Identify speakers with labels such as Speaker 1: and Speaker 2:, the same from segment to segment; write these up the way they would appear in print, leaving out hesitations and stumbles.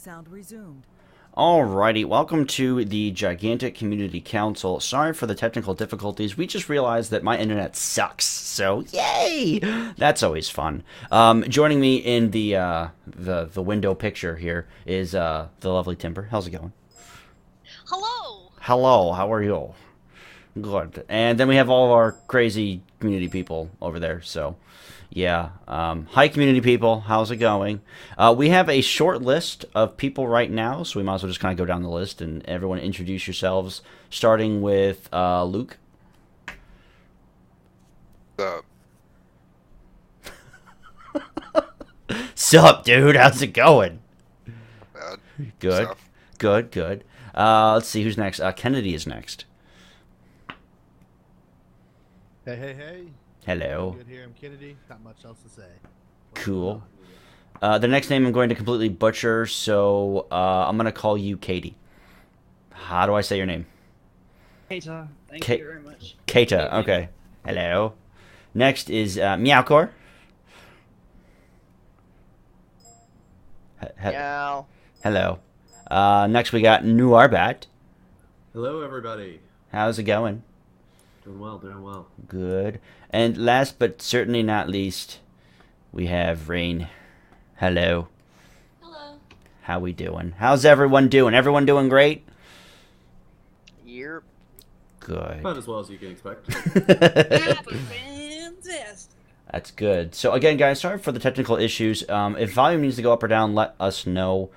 Speaker 1: Sound resumed.
Speaker 2: Alrighty, welcome to the Gigantic Community Council. Sorry for the technical difficulties. We just realized that my internet sucks, so yay! That's always fun. Joining me in the window picture here is the lovely Timber. How's it going?
Speaker 3: Hello.
Speaker 2: Hello, how are you? Good. And then we have all of our crazy community people over there. So, yeah. Hi, community people. How's it going? We have a short list of people right now, so we might as well just kind of go down the list and everyone introduce yourselves, starting with Luke.
Speaker 4: Uh,
Speaker 2: Sup, dude? How's it going?
Speaker 4: bad
Speaker 2: Good.
Speaker 4: stuff.
Speaker 2: Good, good. Let's see who's next. Kennedy is next.
Speaker 5: Hey, hey, hey.
Speaker 2: Hello.
Speaker 5: Good here. I'm Kennedy. Not much else to say.
Speaker 2: Cool. The next name I'm going to completely butcher, so I'm going to call you Katie. How do I say your name?
Speaker 3: Keita, thank
Speaker 2: Ka-
Speaker 3: you very much.
Speaker 2: Keita. Okay. Hello. Next is Meowcore.
Speaker 3: Meow.
Speaker 2: Hello. Next we got Nuarbat.
Speaker 6: Hello, everybody.
Speaker 2: How's it going?
Speaker 6: Doing well, doing well.
Speaker 2: Good. And last but certainly not least, we have Rain. Hello.
Speaker 7: Hello.
Speaker 2: How we doing? How's everyone doing? Everyone doing great?
Speaker 3: Yep.
Speaker 2: Good.
Speaker 6: About as well as you can expect.
Speaker 3: Fantastic.
Speaker 2: That's good. So again, guys, sorry for the technical issues. If volume needs to go up or down, let us know.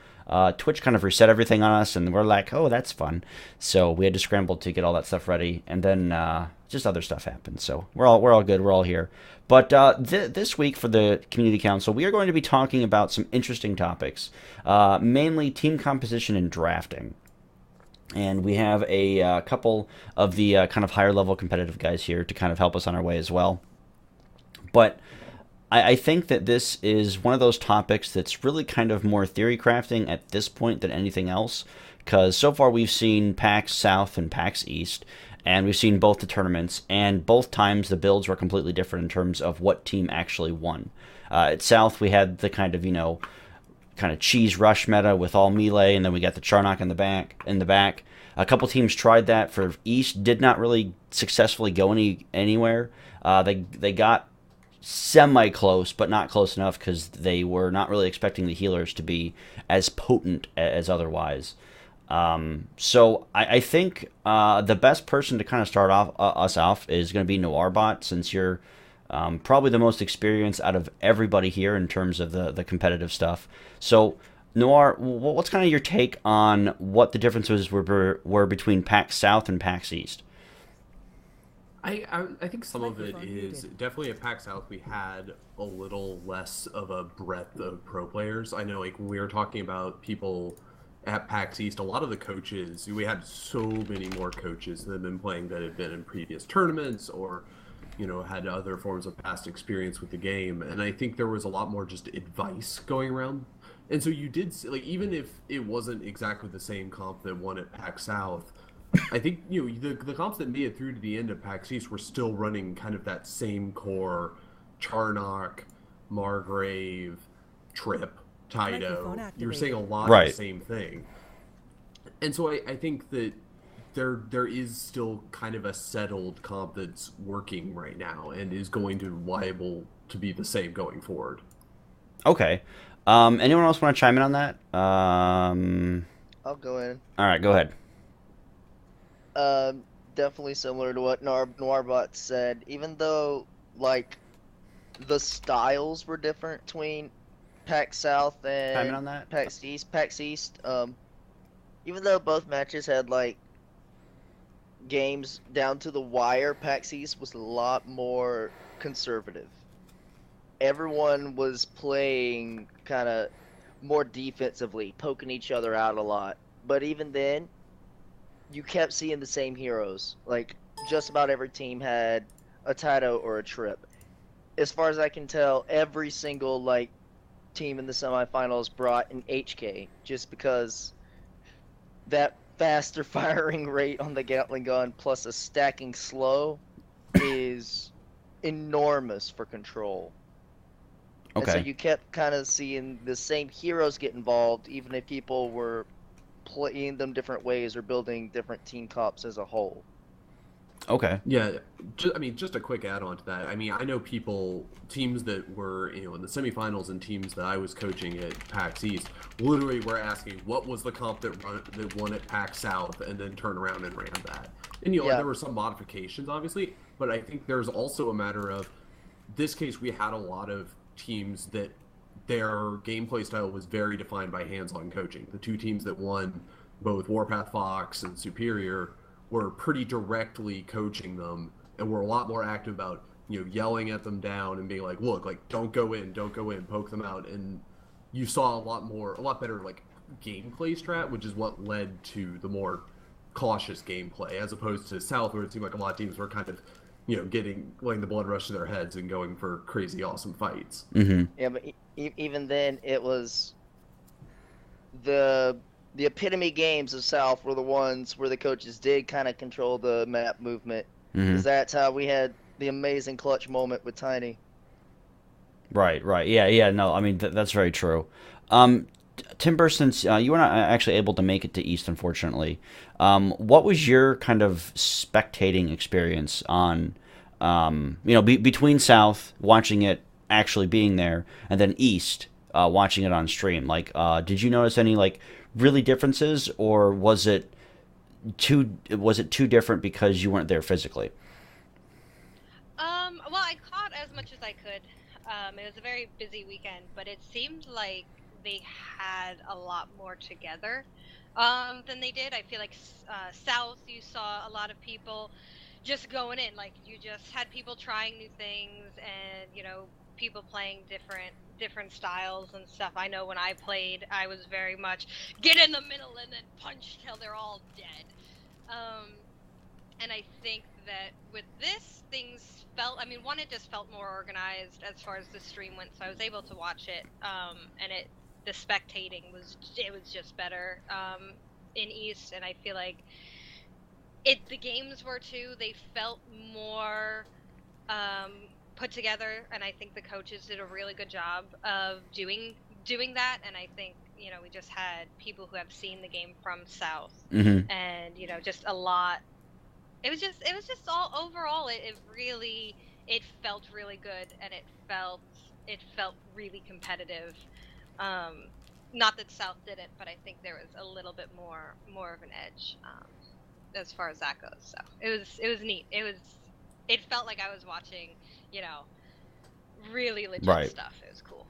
Speaker 2: Twitch kind of reset everything on us, and we're like, oh, that's fun. So we had to scramble to get all that stuff ready, and then just other stuff happened. So we're all good. We're all here. But this week for the Community Council, we are going to be talking about some interesting topics, mainly team composition and drafting. And we have a couple of the kind of higher level competitive guys here to kind of help us on our way as well. But I think that this is one of those topics that's really kind of more theory crafting at this point than anything else. Because so far we've seen PAX South and PAX East, and we've seen both the tournaments, and both times the builds were completely different in terms of what team actually won. At South we had the kind of, kind of cheese rush meta with all melee, and then we got the Charnock in the back. A couple teams tried that for East, did not really successfully go anywhere. They got semi-close, but not close enough because they were not really expecting the healers to be as potent as otherwise. So I think the best person to kind of start off us off is going to be Noirbot, since you're probably the most experienced out of everybody here in terms of the competitive stuff. So, Noir, what's kind of your take on what the differences were between PAX South and PAX East?
Speaker 6: I think some of it
Speaker 1: Microphone
Speaker 6: is
Speaker 1: muted.
Speaker 6: definitely at PAX South we had a little less of a breadth of pro players. I know, like, when we were talking about people at PAX East, a lot of the coaches, we had so many more coaches that had been playing that had been in previous tournaments or, had other forms of past experience with the game. And I think there was a lot more just advice going around. And so you did, like, even if it wasn't exactly the same comp that won at PAX South, I think the comps that made it through to the end of PAX East were still running kind of that same core: Charnock, Margrave, Trip,
Speaker 1: Microphone
Speaker 6: Tydo. You were saying a lot
Speaker 2: Right.
Speaker 6: of the same thing, and so I think that there is still kind of a settled comp that's working right now and is going to liable to be the same going forward.
Speaker 2: Okay. Anyone else want to chime in on that?
Speaker 3: I'll go in.
Speaker 2: All right, go ahead.
Speaker 3: Definitely similar to what Noirbot said. Even though, like, the styles were different between PAX South
Speaker 2: Chime in on
Speaker 3: and
Speaker 2: that?
Speaker 3: PAX East. PAX East, even though both matches had, like, games down to the wire, PAX East was a lot more conservative. Everyone was playing kind of more defensively, poking each other out a lot. But even then, you kept seeing the same heroes. Like, just about every team had a Taito or a Trip. As far as I can tell, every single, like, team in the semifinals brought an HK, just because that faster firing rate on the Gatling gun plus a stacking slow is enormous for control. And so
Speaker 2: Okay.
Speaker 3: you kept kind of seeing the same heroes get involved, even if people were playing them different ways or building different team comps as a whole.
Speaker 2: Okay.
Speaker 6: Yeah, I mean, just a quick add-on to that. I mean, I know teams that were, in the semifinals and teams that I was coaching at PAX East, literally were asking what was the comp that won at PAX South, and then turned around and ran that. And
Speaker 3: Yeah.
Speaker 6: there were some modifications, obviously, but I think there's also a matter of this case. We had a lot of teams that their gameplay style was very defined by hands-on coaching. The two teams that won, both Warpath Fox and Superior, were pretty directly coaching them, and were a lot more active about yelling at them down and being like, look, like, don't go in, poke them out. And you saw a lot better like gameplay strat, which is what led to the more cautious gameplay, as opposed to South, where it seemed like a lot of teams were kind of letting the blood rush to their heads and going for crazy awesome fights.
Speaker 2: Mm-hmm.
Speaker 3: Yeah, but even then, it was the epitome games of South were the ones where the coaches did kind of control the map movement.
Speaker 2: Mm-hmm.
Speaker 3: 'Cause that's how we had the amazing clutch moment with Tiny.
Speaker 2: Right. Yeah. No, I mean that's very true. Timber, since you were not actually able to make it to East, unfortunately, what was your kind of spectating experience on, between South, watching it, actually being there, and then East, watching it on stream? Like, did you notice any like really differences, or was it too different because you weren't there physically?
Speaker 1: Well, I caught as much as I could. It was a very busy weekend, but it seemed like they had a lot more together than they did. I feel like South, you saw a lot of people just going in. Like, you just had people trying new things, and people playing different styles and stuff. I know when I played, I was very much get in the middle and then punch till they're all dead. And I think that with this, things felt, one, it just felt more organized as far as the stream went, so I was able to watch it, and the spectating was just better in East, and I feel like the games were too, they felt more put together, and I think the coaches did a really good job of doing that, and I think we just had people who have seen the game from South,
Speaker 2: Mm-hmm.
Speaker 1: and just a lot. It was just all overall. It really felt really good, and it felt really competitive. Not that South didn't, but I think there was a little bit more of an edge as far as that goes. So it was neat. It felt like I was watching, really legit
Speaker 2: Right.
Speaker 1: stuff. It was cool.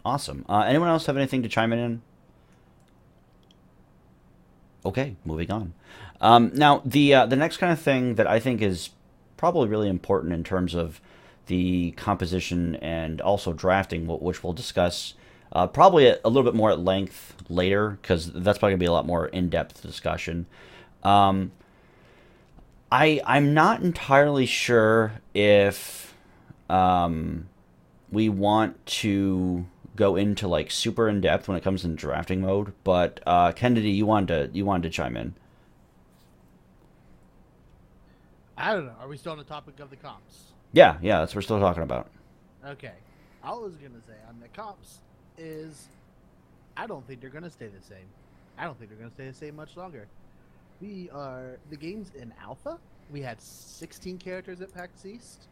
Speaker 2: Awesome. Anyone else have anything to chime in? Okay, moving on. Now, the next kind of thing that I think is probably really important in terms of the composition and also drafting, which we'll discuss probably a little bit more at length later, because that's probably going to be a lot more in-depth discussion. I'm not entirely sure if we want to go into like super in depth when it comes in drafting mode, but Kennedy, you wanted to chime in.
Speaker 5: I don't know. Are we still on the topic of the comps?
Speaker 2: Yeah, that's what we're still talking about.
Speaker 5: Okay. All I was going to say on the comps is I don't think they're going to stay the same. I don't think they're going to stay the same much longer. The games in Alpha, we had 16 characters at PAX East,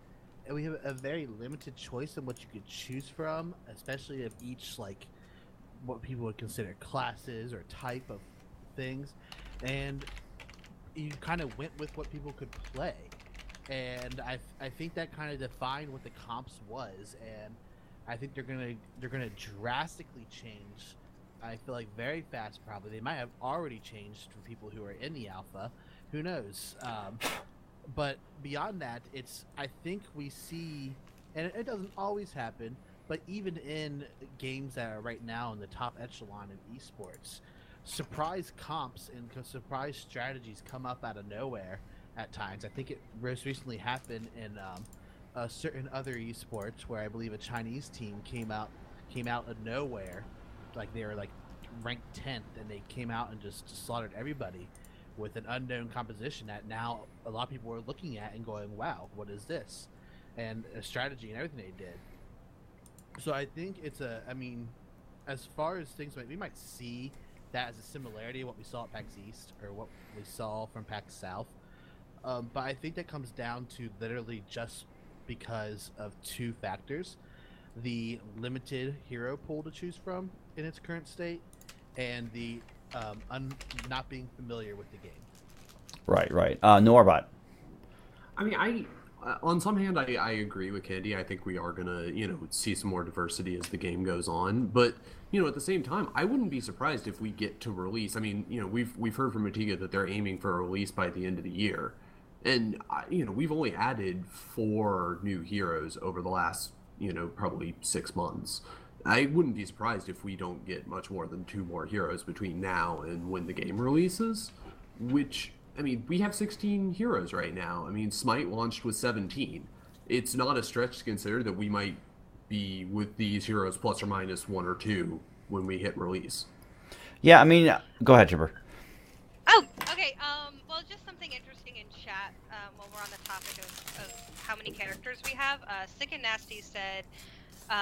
Speaker 5: and we have a very limited choice in what you could choose from, especially of each, like, what people would consider classes or type of things. And you kind of went with what people could play. And I think that kind of defined what the comps was, and I think they're gonna drastically change. I feel like very fast, probably. They might have already changed for people who are in the alpha. Who knows? But beyond that, I think we see, and it doesn't always happen, but even in games that are right now in the top echelon of esports, surprise comps and surprise strategies come up out of nowhere at times. I think it most recently happened in a certain other esports where I believe a Chinese team came out of nowhere, like they were like ranked 10th, and they came out and just slaughtered everybody with an unknown composition that now a lot of people are looking at and going, wow, what is this? And a strategy and everything they did. So I think it's a. I mean, as far as things we might see that as a similarity to what we saw at PAX East or what we saw from PAX South. But I think that comes down to literally just because of two factors: the limited hero pool to choose from in its current state, and the not being familiar with the game.
Speaker 2: Right, right. Norbot.
Speaker 6: I mean, on some hand, I agree with Candy. I think we are gonna, see some more diversity as the game goes on. But at the same time, I wouldn't be surprised if we get to release. I mean, we've heard from Matiga that they're aiming for a release by the end of the year, and we've only added 4 new heroes over the last probably 6 months. I wouldn't be surprised if we don't get much more than 2 more heroes between now and when the game releases, which. I mean, we have 16 heroes right now. I mean, Smite launched with 17. It's not a stretch to consider that we might be with these heroes plus or minus 1 or 2 when we hit release.
Speaker 2: Yeah, I mean, go ahead, Chipper.
Speaker 1: Oh, okay. Well, just something interesting in chat while we're on the topic of how many characters we have. Sick and Nasty said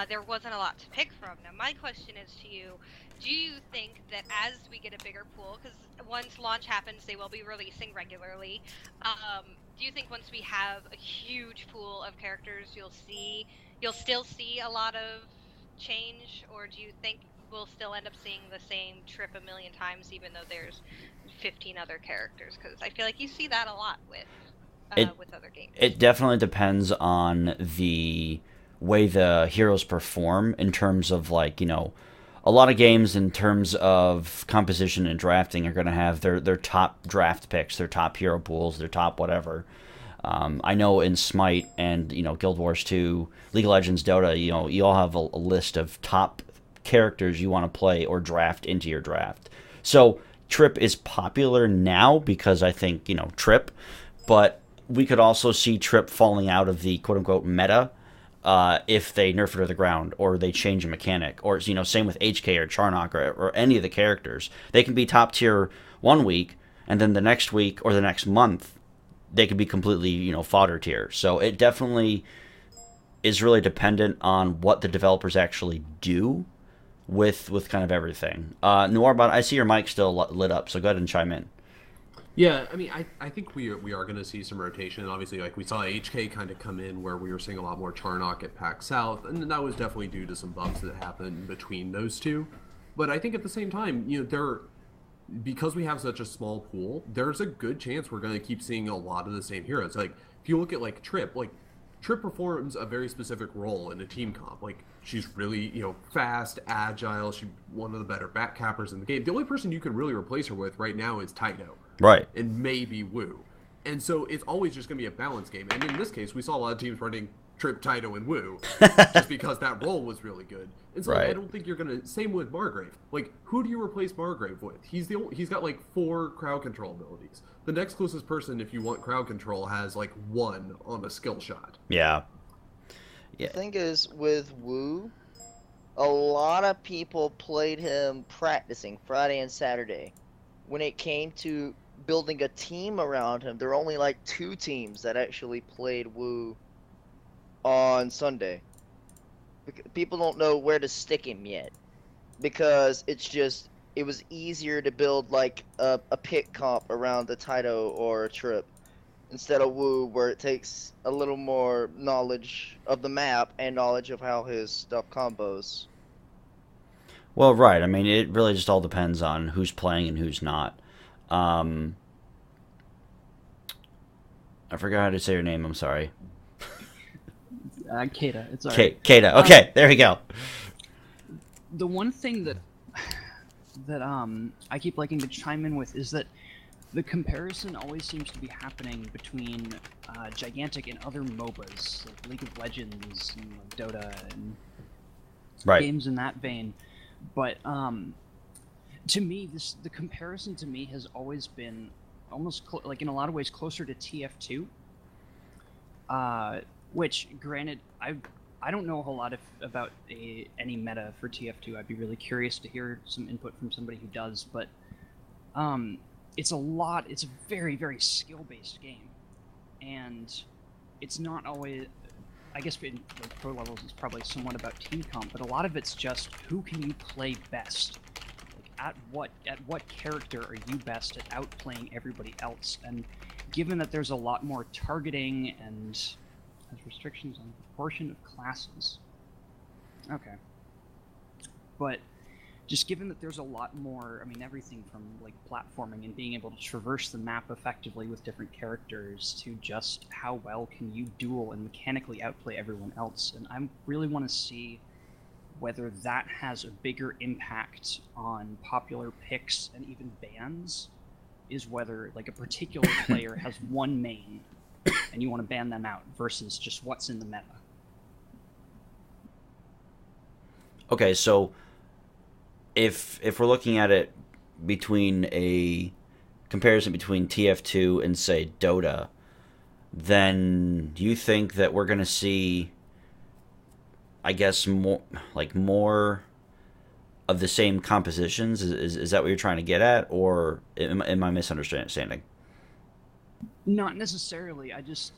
Speaker 1: there wasn't a lot to pick from. Now, my question is to you. Do you think that as we get a bigger pool, because once launch happens, they will be releasing regularly, do you think once we have a huge pool of characters, you'll still see a lot of change, or do you think we'll still end up seeing the same trip a million times, even though there's 15 other characters? Because I feel like you see that a lot with other games.
Speaker 2: It definitely depends on the way the heroes perform in terms of, like, a lot of games in terms of composition and drafting are going to have their top draft picks, their top hero pools, their top whatever. I know in Smite and Guild Wars 2, League of Legends, Dota, you all have a list of top characters you want to play or draft into your draft. So Trip is popular now because I think Trip, but we could also see Trip falling out of the quote unquote meta. If they nerf it to the ground or they change a mechanic, or same with HK or Charnok or any of the characters. They can be top tier 1 week, and then the next week or the next month they could be completely fodder tier. So it definitely is really dependent on what the developers actually do with kind of everything. Noirbot, I see your mic still lit up, so go ahead and chime in.
Speaker 6: Yeah, I mean, I think we are going to see some rotation. Obviously, like we saw HK kind of come in where we were seeing a lot more Charnok at PAX South, and that was definitely due to some buffs that happened between those two. But I think at the same time, because we have such a small pool, there's a good chance we're going to keep seeing a lot of the same heroes. Like if you look at Trip performs a very specific role in a team comp. Like she's really fast, agile. She's one of the better backcappers in the game. The only person you can really replace her with right now is Taito.
Speaker 2: Right.
Speaker 6: And maybe Wu. And so it's always just going to be a balance game. And in this case, we saw a lot of teams running Trip, Taito, and Wu just because that role was really good. And so
Speaker 2: right.
Speaker 6: I don't think you're going to... Same with Margrave. Like, who do you replace Margrave with? He's got 4 crowd control abilities. The next closest person, if you want crowd control, has 1 on a skill shot.
Speaker 2: Yeah.
Speaker 3: The thing is, with Wu, a lot of people played him practicing Friday and Saturday. When it came to building a team around him, there were only 2 teams that actually played Wu on Sunday. People don't know where to stick him yet, because it was easier to build a pick comp around the Taito or a Trip instead of Wu, where it takes a little more knowledge of the map and knowledge of how his stuff combos.
Speaker 2: Well, right. I mean, it really just all depends on who's playing and who's not. I forgot how to say your name. I'm sorry.
Speaker 7: Kata. It's alright.
Speaker 2: Kata. Okay, there we go.
Speaker 7: The one thing that I keep liking to chime in with is that the comparison always seems to be happening between Gigantic and other MOBAs, like League of Legends and Dota and
Speaker 2: right.
Speaker 7: games in that vein. But to me, the comparison to me has always been almost in a lot of ways closer to TF2. Which, granted, I don't know a whole lot about any meta for TF2. I'd be really curious to hear some input from somebody who does. But it's a very, very skill-based game, and it's not always. I guess in like, pro levels it's probably somewhat about team comp, but a lot of it's just who can you play best. Like at what character are you best at outplaying everybody else? And given that there's a lot more targeting and has restrictions on the proportion of classes. Okay. But just given that there's a lot more, I mean, everything from like platforming and being able to traverse the map effectively with different characters to just how well can you duel and mechanically outplay everyone else. And I really want to see whether that has a bigger impact on popular picks and even bans, is whether like a particular player has one main and you want to ban them out versus just what's in the meta.
Speaker 2: Okay, so if we're looking at it between a comparison between TF2 and say Dota, then do you think that we're going to see, I guess, more of the same compositions? Is that what you're trying to get at, or am I misunderstanding?
Speaker 7: Not necessarily. I just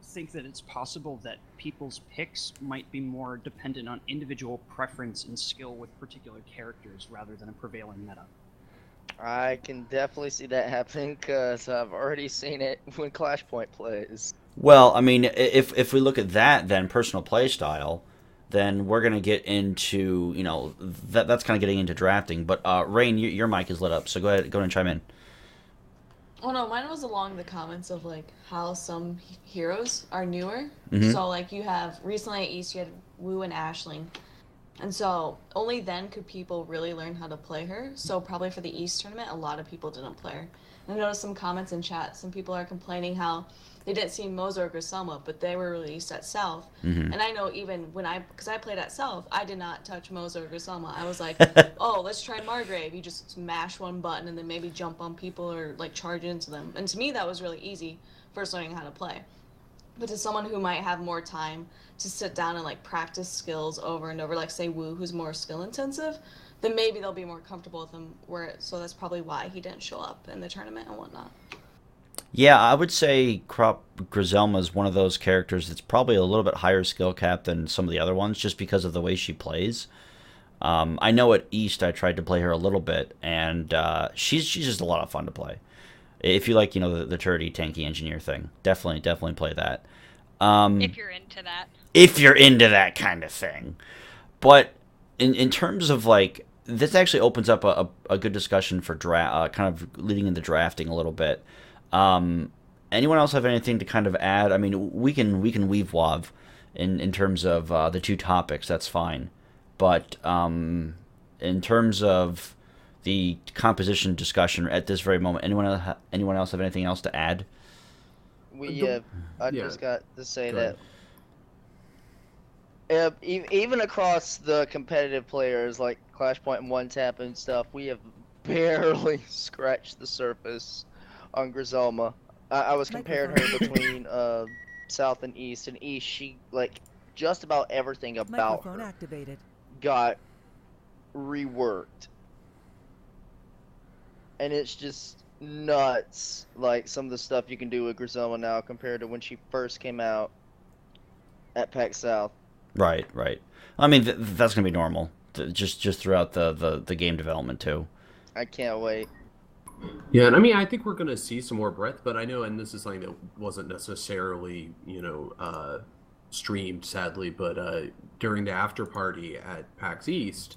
Speaker 7: think that it's possible that people's picks might be more dependent on individual preference and skill with particular characters rather than a prevailing meta.
Speaker 3: I can definitely see that happening because I've already seen it when Clashpoint plays.
Speaker 2: Well, I mean, if we look at that, then personal play style, then we're going to get into, you know, that's kind of getting into drafting. But Rain, your mic is lit up, so go ahead and chime in.
Speaker 8: Oh no, mine was along the comments of like how some heroes are newer.
Speaker 2: Mhm.
Speaker 8: So like you have recently at East you had Wu and Ashling. And so only then could people really learn how to play her. So probably for the East tournament a lot of people didn't play her. And I noticed some comments in chat, some people are complaining how they didn't see Moza or Griselma, but they were released at South.
Speaker 2: Mhm.
Speaker 8: And I know even when because I played at South, I did not touch Moza or Griselma. I was like, oh, let's try Margrave. You just mash one button and then maybe jump on people or like charge into them. And to me, that was really easy, first learning how to play. But to someone who might have more time to sit down and like practice skills over and over, like say Wu, who's more skill intensive, then maybe they'll be more comfortable with him. So that's probably why he didn't show up in the tournament and whatnot.
Speaker 2: Yeah, I would say Crop Griselma is one of those characters that's probably a little bit higher skill cap than some of the other ones, just because of the way she plays. I know at East I tried to play her a little bit, and she's just a lot of fun to play. If you like, you know, the turrety tanky engineer thing, definitely play that.
Speaker 1: If you're into that.
Speaker 2: If you're into that kind of thing. But in terms of like, this actually opens up a good discussion for kind of leading into drafting a little bit. Anyone else have anything to kind of add? I mean, we can weave wav in terms of the two topics. That's fine. But in terms of the composition discussion at this very moment, anyone else have anything else to add?
Speaker 3: I just got to say that even across the competitive players like Clashpoint and One Tap and stuff, we have barely scratched the surface on Griselma. I was comparing her between South and East. And East, she like just about everything about her
Speaker 9: activated.
Speaker 3: got reworked, and it's just nuts. Like some of the stuff you can do with Griselma now compared to when she first came out at PAX South.
Speaker 2: Right. I mean, that's gonna be normal. Just throughout the game development too.
Speaker 3: I can't wait.
Speaker 6: Yeah, and I mean, I think we're going to see some more breadth, but I know, and this is something that wasn't necessarily, streamed, sadly, but during the after party at PAX East,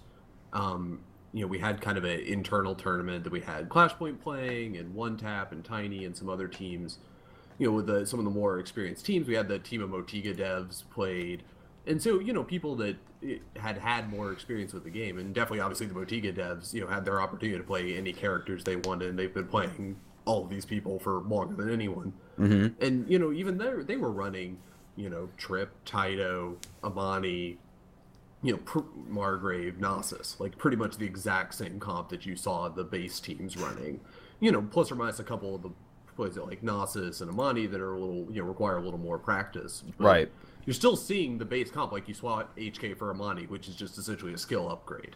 Speaker 6: we had kind of an internal tournament that we had Clashpoint playing, and One Tap, and Tiny, and some other teams. With some of the more experienced teams, we had the team of Motiga devs played, and so, people that had more experience with the game, and definitely, obviously, the Motiga devs, had their opportunity to play any characters they wanted, and they've been playing all of these people for longer than anyone.
Speaker 2: Mm-hmm.
Speaker 6: And, even there, they were running, Trip, Taito, Amani, Margrave, Nasus, like pretty much the exact same comp that you saw the base teams running, plus or minus a couple of the plays like Nasus and Amani that are a little, require a little more practice. But
Speaker 2: right.
Speaker 6: You're still seeing the base comp, like you saw at HK for Amani, which is just essentially a skill upgrade.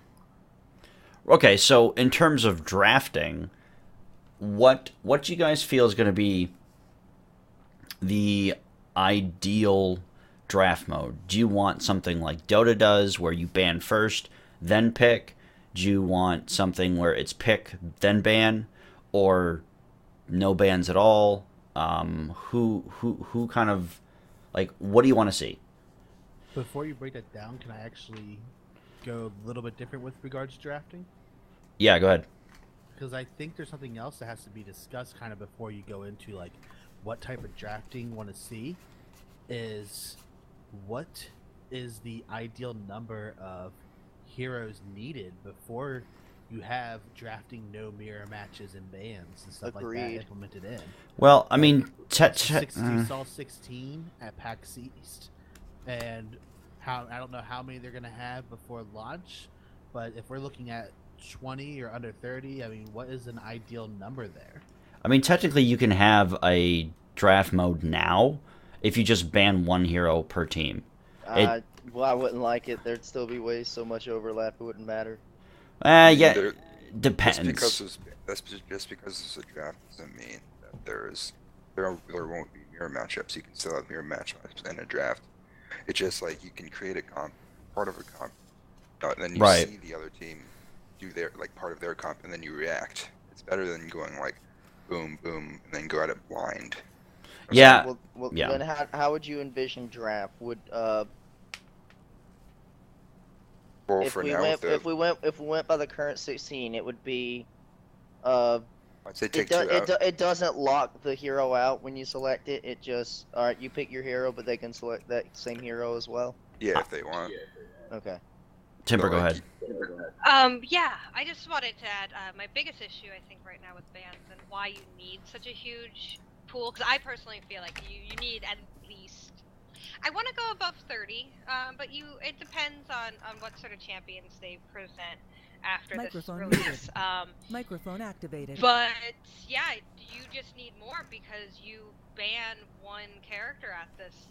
Speaker 2: Okay, so in terms of drafting, what do you guys feel is going to be the ideal draft mode? Do you want something like Dota does, where you ban first, then pick? Do you want something where it's pick, then ban, or no bans at all? Who kind of, like, what do you want to see?
Speaker 5: Before you break that down, can I actually go a little bit different with regards to drafting?
Speaker 2: Yeah, go ahead.
Speaker 5: Because I think there's something else that has to be discussed kind of before you go into like what type of drafting you want to see. Is what is the ideal number of heroes needed before you have drafting no mirror matches and bans and stuff like that implemented in?
Speaker 2: Well, I mean,
Speaker 5: you saw 16 at PAX East, and I don't know how many they're gonna have before launch, but if we're looking at 20 or under 30, I mean, what is an ideal number there?
Speaker 2: I mean, technically, you can have a draft mode now if you just ban one hero per team.
Speaker 3: Well, I wouldn't like it. There'd still be way so much overlap, it wouldn't matter.
Speaker 2: Yeah, depends.
Speaker 4: Just because it's a draft doesn't mean that there won't be mirror matchups. You can still have mirror matchups in a draft. It's just like you can create a comp, part of a comp, and then you see the other team do their part of their comp, and then you react. It's better than going like boom, boom, and then go at it blind.
Speaker 2: Yeah.
Speaker 3: Well, then how would you envision draft? Would if we went by the current 16, it would be
Speaker 4: I'd say take
Speaker 3: it doesn't lock the hero out when you select it. It just you pick your hero, but they can select that same hero as well.
Speaker 4: Yeah, if they want.
Speaker 3: Okay.
Speaker 2: Timber, go ahead.
Speaker 1: Yeah, I just wanted to add my biggest issue, I think, right now with bans and why you need such a huge pool, because I personally feel like you need at least, I want to go above 30, but it depends on what sort of champions they present after
Speaker 9: Microphone
Speaker 1: this release.
Speaker 9: Microphone activated.
Speaker 1: But yeah, you just need more because you ban one character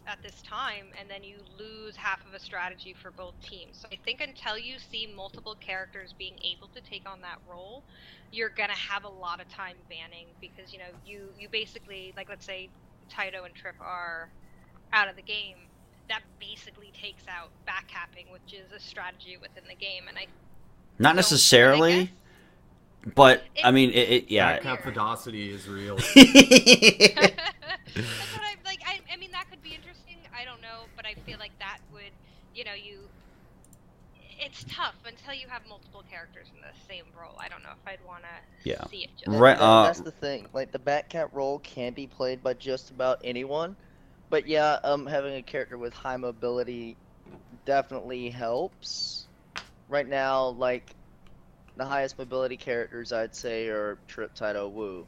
Speaker 1: at this time, and then you lose half of a strategy for both teams. So I think until you see multiple characters being able to take on that role, you're gonna have a lot of time banning, because you basically, like, let's say Taito and Trip are out of the game, that basically takes out backcapping, which is a strategy within the game, and
Speaker 2: not necessarily, but I mean, yeah.
Speaker 6: Backcap Fidosity is real.
Speaker 1: That's what I mean, that could be interesting. I don't know, but I feel like that would, it's tough until you have multiple characters in the same role. I don't know if I'd want to see it just
Speaker 3: that's the thing. Like, the backcap role can be played by just about anyone, but yeah, having a character with high mobility definitely helps. Right now, like, the highest mobility characters I'd say are Trip, Taito, Wu.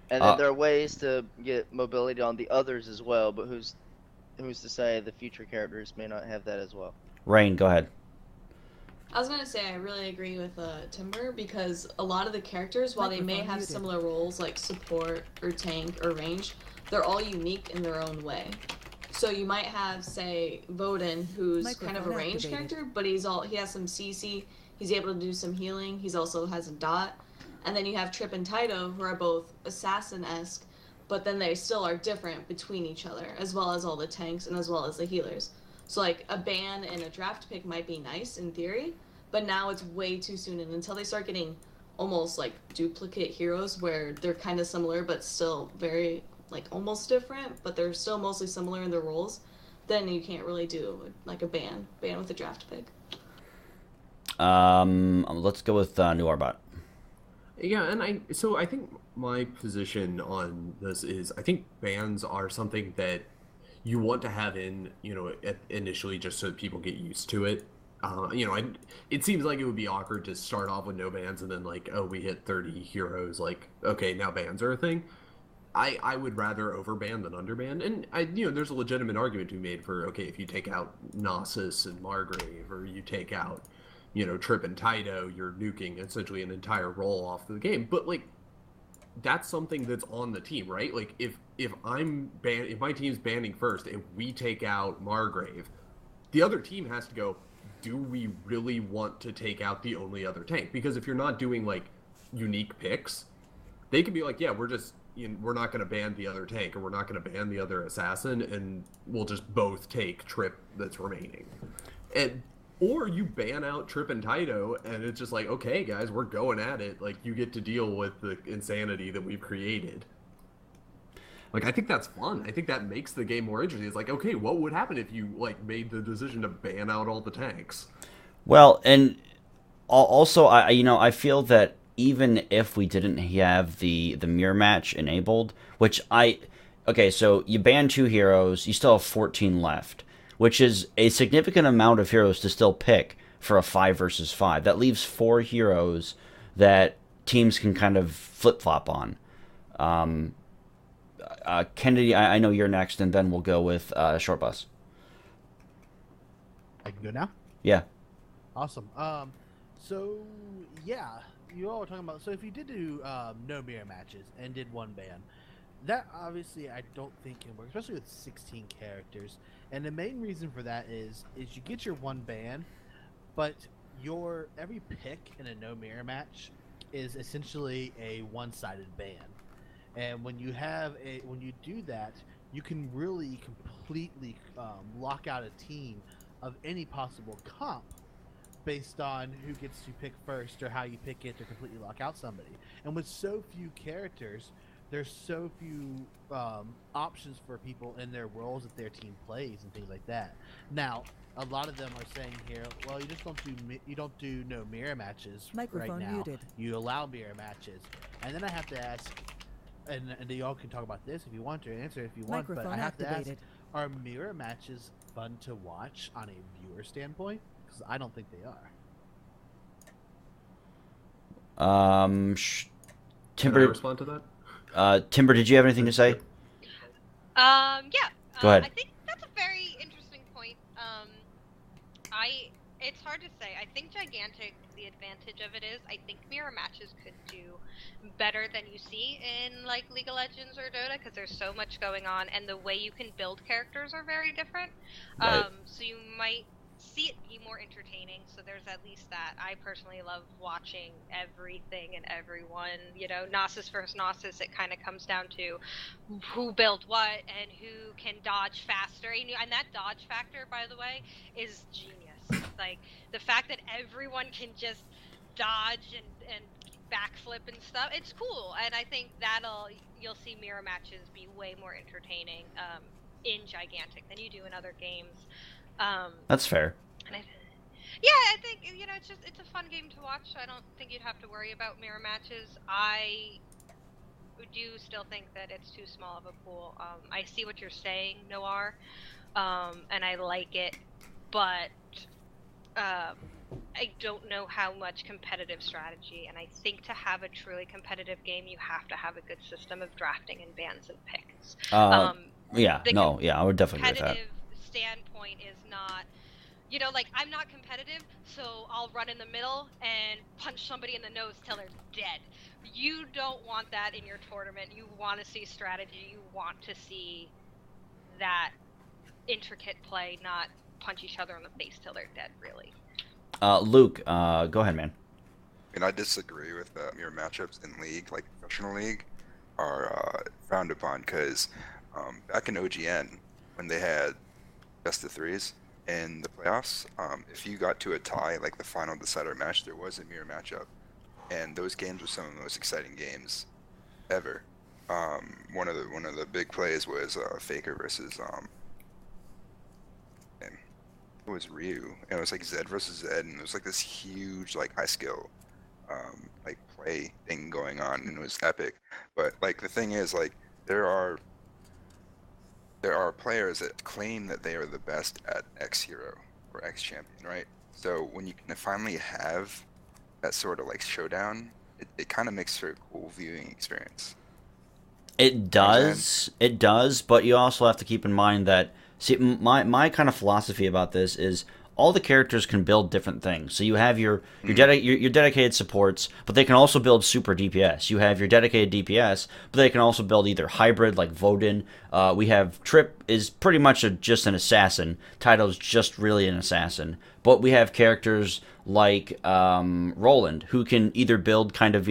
Speaker 3: And then there are ways to get mobility on the others as well, but who's to say the future characters may not have that as well.
Speaker 2: Rain, go ahead.
Speaker 8: I was going to say I really agree with Timber, because a lot of the characters, while they may have similar roles like support or tank or range, they're all unique in their own way. So you might have, say, Voden, who's kind of a range character, but he has some CC, he's able to do some healing, he's also has a dot. And then you have Trip and Taito, who are both assassin-esque, but then they still are different between each other, as well as all the tanks and as well as the healers. So like a ban and a draft pick might be nice in theory, but now it's way too soon, and until they start getting almost like duplicate heroes where they're kind of similar but still very like almost different, but they're still mostly similar in their roles, then you can't really do like a ban with a draft pick.
Speaker 2: Let's go with Nuarbot.
Speaker 6: Yeah, and I think my position on this is, I think bans are something that you want to have in, initially, just so that people get used to it. It seems like it would be awkward to start off with no bans and then like, oh, we hit 30 heroes, like, okay, now bans are a thing. I would rather overban than underban, and there's a legitimate argument to be made for, okay, if you take out Nasus and Margrave, or you take out Trip and Taito, you're nuking essentially an entire role off the game. But like, that's something that's on the team, right? Like, if my team's banning first and we take out Margrave, the other team has to go, do we really want to take out the only other tank? Because if you're not doing like unique picks, they could be like, yeah, we're just we're not going to ban the other tank, or we're not going to ban the other assassin, and we'll just both take Trip that's remaining. Or you ban out Trip and Taito, and it's just like, okay, guys, we're going at it. Like, you get to deal with the insanity that we've created. Like, I think that's fun. I think that makes the game more interesting. It's like, okay, what would happen if you, like, made the decision to ban out all the tanks?
Speaker 2: Well, and also, I feel that even if we didn't have the mirror match enabled, okay, so you ban 2 heroes, you still have 14 left, which is a significant amount of heroes to still pick for a 5 versus 5. That leaves 4 heroes that teams can kind of flip-flop on. Kennedy, I know you're next, and then we'll go with Short Bus.
Speaker 5: I can go now?
Speaker 2: Yeah.
Speaker 5: Awesome. So, yeah, you all were talking about, so if you did do no mirror matches and did 1 ban, that obviously I don't think can work, especially with 16 characters. And the main reason for that is you get your 1 ban, but every pick in a no mirror match is essentially a one-sided ban. And when you do that, you can really completely lock out a team of any possible comp based on who gets to pick first or how you pick it to completely lock out somebody. And with so few characters, there's so few options for people in their roles that their team plays and things like that. Now, a lot of them are saying here, well, you just don't do no mirror matches
Speaker 9: Microphone
Speaker 5: right now.
Speaker 9: muted.
Speaker 5: You allow mirror matches, and then I have to ask, and y'all can talk about this if you want to answer if you want, but
Speaker 9: Microphone
Speaker 5: I have to
Speaker 9: activated.
Speaker 5: ask, are mirror matches fun to watch on a viewer standpoint? Because I don't think they are.
Speaker 2: Timber,
Speaker 6: Can I respond to that?
Speaker 2: Timber, did you have anything to say?
Speaker 1: Yeah.
Speaker 2: Go ahead.
Speaker 1: I think that's a very interesting point. It's hard to say. I think Gigantic, the advantage of it is, I think mirror matches could do better than you see in like League of Legends or Dota, because there's so much going on, and the way you can build characters are very different.
Speaker 2: Right.
Speaker 1: So you might see it be more entertaining. So there's at least that. I personally love watching everything and everyone. You know, Gnosis versus Gnosis. It kind of comes down to who built what and who can dodge faster. And that dodge factor, by the way, is genius. Like the fact that everyone can just dodge and backflip and stuff. It's cool, and I think you'll see mirror matches be way more entertaining in Gigantic than you do in other games.
Speaker 2: That's fair.
Speaker 1: And I think it's a fun game to watch. So I don't think you'd have to worry about mirror matches. I do still think that it's too small of a pool. I see what you're saying, Noir, and I like it, but I don't know how much competitive strategy. And I think to have a truly competitive game, you have to have a good system of drafting and bans and picks.
Speaker 2: I would definitely agree with that.
Speaker 1: Competitive standpoint is not, like I'm not competitive, so I'll run in the middle and punch somebody in the nose till they're dead. You don't want that in your tournament. You want to see strategy. You want to see that intricate play, not punch each other in the face till they're dead, really.
Speaker 2: Luke, go ahead, man.
Speaker 4: I mean, I disagree with mirror matchups in League, like professional League, are frowned upon because back in OGN, when they had best of threes in the playoffs, if you got to a tie, like the final decider match, there was a mirror matchup, and those games were some of the most exciting games ever. One of the big plays was Faker versus it was Ryu, and it was like Zed versus Zed, and it was like this huge like high skill like play thing going on, and it was epic. But like the thing is, like there are players that claim that they are the best at X hero or X champion, right? So when you can finally have that sort of like showdown, it kind of makes for a cool viewing experience.
Speaker 2: It does, but you also have to keep in mind that, see, my kind of philosophy about this is all the characters can build different things. So you have your dedicated supports, but they can also build super DPS. You have your dedicated DPS, but they can also build either hybrid like Vodin. We have Trip is pretty much just an assassin. Taito's just really an assassin. But we have characters like Roland, who can either build kind of,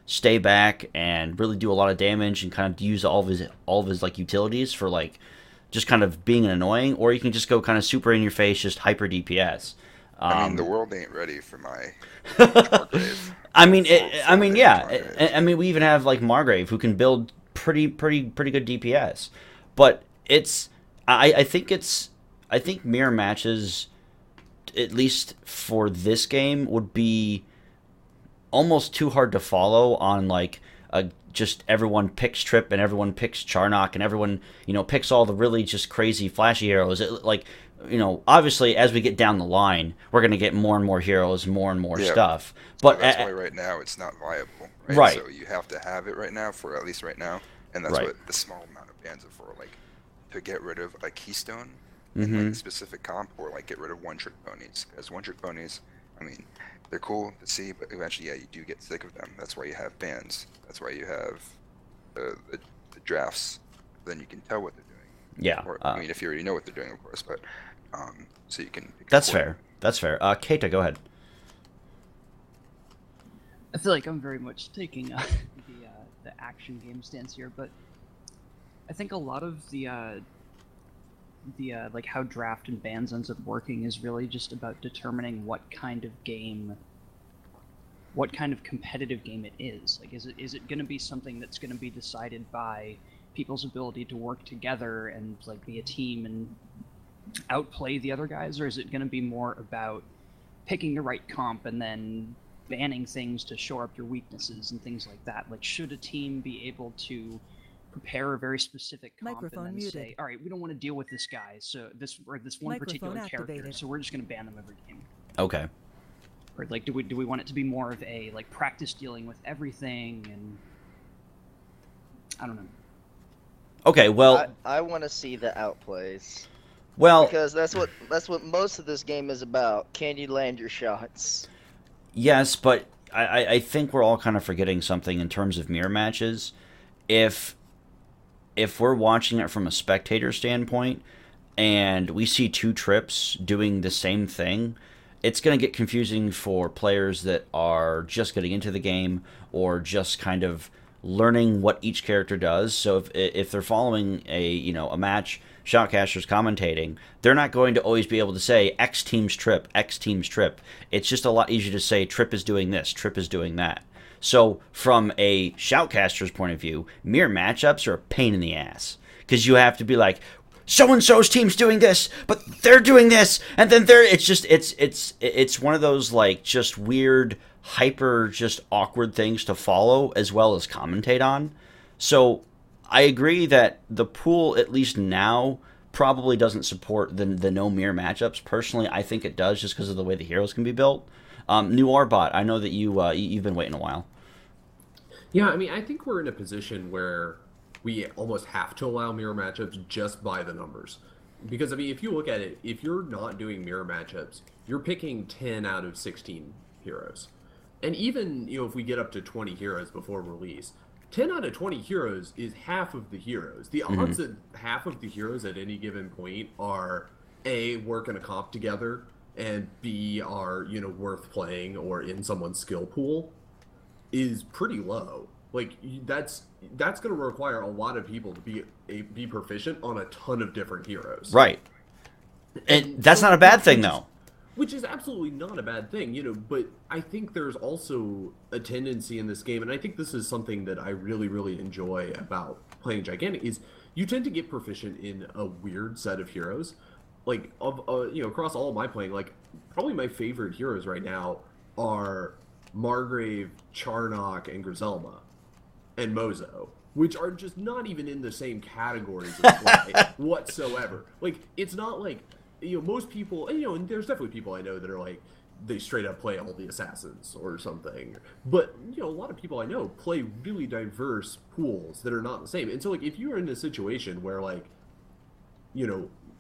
Speaker 2: stay back and really do a lot of damage and kind of use all of his like utilities for like just kind of being annoying, or you can just go kind of super in your face, just hyper DPS.
Speaker 4: I mean, the world ain't ready for my Margrave.
Speaker 2: I mean, yeah. I mean, we even have like Margrave, who can build pretty good DPS, but I think mirror matches, at least for this game, would be almost too hard to follow on like just everyone picks Trip and everyone picks Charnock and everyone picks all the really just crazy flashy heroes. Obviously as we get down the line, we're gonna get more and more heroes, more and more stuff. But
Speaker 4: that's why right now it's not viable.
Speaker 2: Right.
Speaker 4: So you have to have it right now, for at least right now, and that's what the small amount of bans are for, like to get rid of a keystone in like a specific comp, or like get rid of one-trick ponies. Because one-trick ponies, I mean, they're cool to see, but eventually, you do get sick of them. That's why you have bans. That's why you have the drafts. Then you can tell what they're doing.
Speaker 2: Yeah.
Speaker 4: Or, I mean, if you already know what they're doing, of course, but so you can.
Speaker 2: That's fair. That's fair. Keita, go ahead.
Speaker 7: I feel like I'm very much taking the action game stance here, but I think a lot of the like how draft and bans ends up working is really just about determining what kind of competitive game it is. Like, is it going to be something that's going to be decided by people's ability to work together and like be a team and outplay the other guys, or is it going to be more about picking the right comp and then banning things to shore up your weaknesses and things like that? Like, should a team be able to prepare a very specific comp
Speaker 9: Microphone
Speaker 7: and then
Speaker 9: muted.
Speaker 7: say, all right, we don't want to deal with this guy, so this one particular character,
Speaker 9: activated.
Speaker 7: so we're just going to ban them every game?
Speaker 2: Okay.
Speaker 7: Or like, do we want it to be more of a like practice dealing with everything? And I don't know.
Speaker 2: Okay, well,
Speaker 3: I want to see the outplays.
Speaker 2: Well,
Speaker 3: because that's what most of this game is about. Can you land your shots?
Speaker 2: Yes, but I think we're all kind of forgetting something in terms of mirror matches. If we're watching it from a spectator standpoint and we see two Trips doing the same thing, it's going to get confusing for players that are just getting into the game or just kind of learning what each character does. So if they're following a match, shoutcasters commentating, they're not going to always be able to say X team's Trip, X team's Trip. It's just a lot easier to say Trip is doing this, Trip is doing that. So from a shoutcaster's point of view, mirror matchups are a pain in the ass, because you have to be like, so-and-so's team's doing this, but they're doing this, and then it's one of those like just weird, hyper, just awkward things to follow as well as commentate on. So I agree that the pool, at least now, probably doesn't support the no mirror matchups. Personally, I think it does, just because of the way the heroes can be built. New Arbot, I know that you've been waiting a while.
Speaker 6: Yeah, I mean, I think we're in a position where we almost have to allow mirror matchups just by the numbers. Because, I mean, if you look at it, if you're not doing mirror matchups, you're picking 10 out of 16 heroes. And even, if we get up to 20 heroes before release, 10 out of 20 heroes is half of the heroes. The odds that half of the heroes at any given point are, A, working a comp together, and B, are, worth playing or in someone's skill pool, is pretty low. Like, that's going to require a lot of people to be proficient on a ton of different heroes.
Speaker 2: Right. And that's not a bad thing, though.
Speaker 6: Which is absolutely not a bad thing, but I think there's also a tendency in this game, and I think this is something that I really, really enjoy about playing Gigantic, is you tend to get proficient in a weird set of heroes. Like, across all of my playing, like, probably my favorite heroes right now are Margrave, Charnock, and Griselma, and Mozo, which are just not even in the same categories of play whatsoever. Like, it's not like, most people, and there's definitely people I know that are like, they straight up play all the assassins or something. But, a lot of people I know play really diverse pools that are not the same. And so, like, if you're in a situation where, like,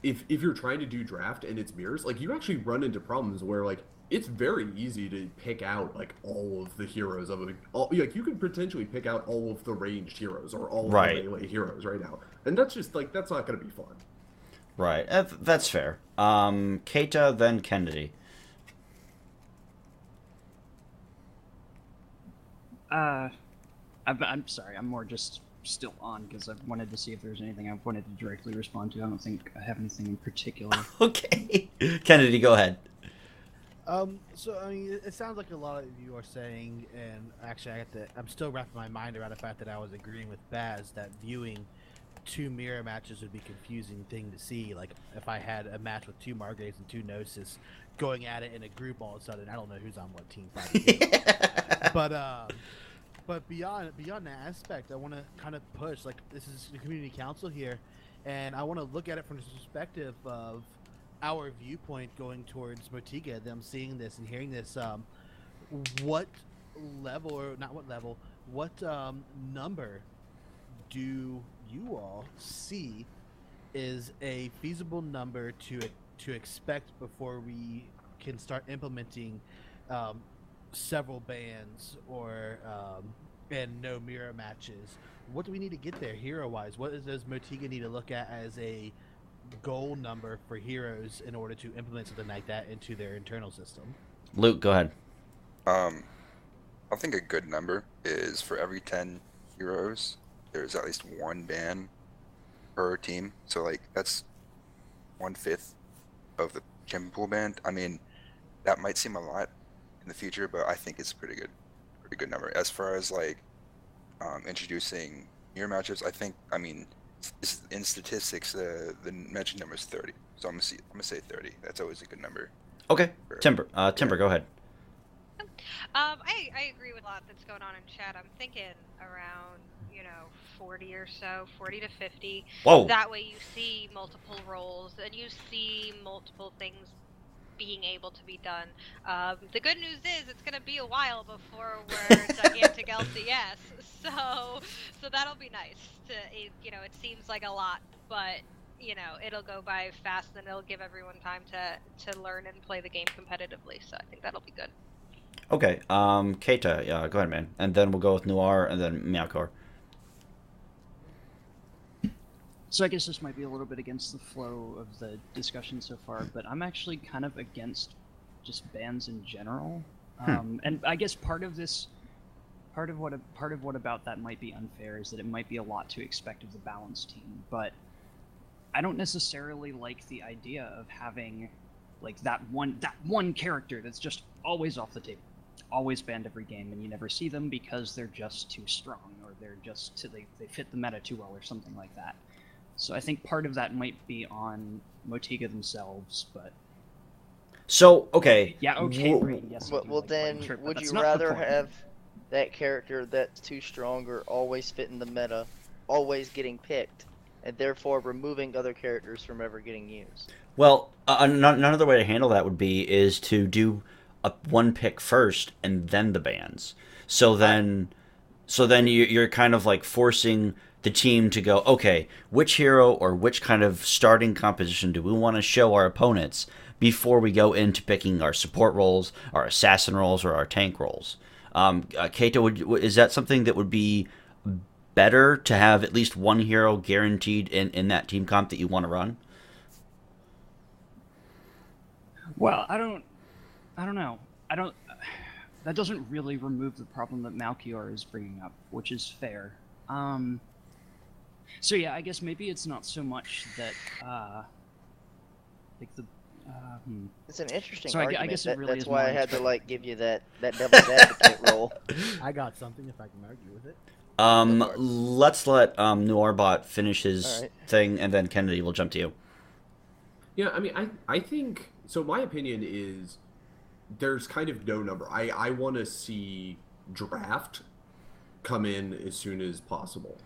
Speaker 6: if you're trying to do draft and it's mirrors, like, you actually run into problems where, like, it's very easy to pick out, like, all of the heroes of like, you could potentially pick out all of the ranged heroes or all of the melee heroes right now. And that's just, like, that's not going to be fun.
Speaker 2: Right, that's fair. Keita, then Kennedy.
Speaker 7: I'm sorry. I'm more just still on because I wanted to see if there's anything I wanted to directly respond to. I don't think I have anything in particular.
Speaker 2: Okay. Kennedy, go ahead.
Speaker 5: So I mean, it sounds like a lot of you are saying, and actually, I'm still wrapping my mind around the fact that I was agreeing with Baz that viewing 2 mirror matches would be a confusing thing to see. Like if I had a match with 2 Margraves and 2 Gnosis going at it in a group all of a sudden, I don't know who's on what team fighting. But beyond that aspect, I want to kind of push, like, this is the community council here, and I want to look at it from the perspective of our viewpoint going towards Motiga, them seeing this and hearing this. What level, or not what level, what number do you all see is a feasible number to expect before we can start implementing several bans or and no mirror matches? What do we need to get there hero-wise? What does Motiga need to look at as a goal number for heroes in order to implement something like that into their internal system?
Speaker 2: Luke, go ahead.
Speaker 4: I think a good number is for every 10 heroes, there's at least 1 ban per team. So like that's 1/5 of the champion pool ban. I mean, that might seem a lot in the future, but I think it's a pretty good number. As far as like introducing mirror matches, I mean, in statistics, the mentioned number is 30. So I'm gonna say 30. That's always a good number.
Speaker 2: Okay, Timber, go ahead.
Speaker 1: I agree with a lot that's going on in chat. I'm thinking around 40 or so, 40 to 50.
Speaker 2: Whoa.
Speaker 1: That way you see multiple roles and you see multiple things being able to be done. The good news is it's going to be a while before we're gigantic LCS, so that'll be nice. It seems like a lot, but it'll go by fast and it'll give everyone time to learn and play the game competitively. So I think that'll be good.
Speaker 2: Okay, Keita, go ahead, man, and then we'll go with Noir and then Meowcore.
Speaker 7: So I guess this might be a little bit against the flow of the discussion so far, but I'm actually kind of against just bans in general. And I guess part of what about that might be unfair is that it might be a lot to expect of the balance team, but I don't necessarily like the idea of having like that one character that's just always off the table, always banned every game, and you never see them because they're just too strong, or they fit the meta too well, or something like that. So I think part of that might be on Motiga themselves, but...
Speaker 2: So, okay.
Speaker 7: Yeah, okay, great. Yes,
Speaker 3: well then,
Speaker 7: sure,
Speaker 3: would you rather have that character that's too strong or always fit in the meta, always getting picked, and therefore removing other characters from ever getting used?
Speaker 2: Well, another way to handle that would be is to do one pick first and then the bans. So then you're kind of like forcing the team to go, okay, which hero or which kind of starting composition do we want to show our opponents before we go into picking our support roles, our assassin roles, or our tank roles? Keita, is that something that would be better to have at least one hero guaranteed in that team comp that you want to run?
Speaker 7: Well, I don't know. That doesn't really remove the problem that Malchior is bringing up, which is fair. So yeah, I guess maybe it's not so much that,
Speaker 3: It's an interesting
Speaker 7: so
Speaker 3: argument.
Speaker 7: I guess it really
Speaker 3: that's
Speaker 7: is
Speaker 3: why I
Speaker 7: more
Speaker 3: had to
Speaker 7: respect-
Speaker 3: give you that devil's advocate role.
Speaker 5: I got something if I can argue with it.
Speaker 2: Let's let Noirbot finish his
Speaker 3: Alright.
Speaker 2: thing, and then Kennedy will jump to you.
Speaker 6: Yeah, I mean, I think so. My opinion is there's kind of no number. I want to see draft come in as soon as possible.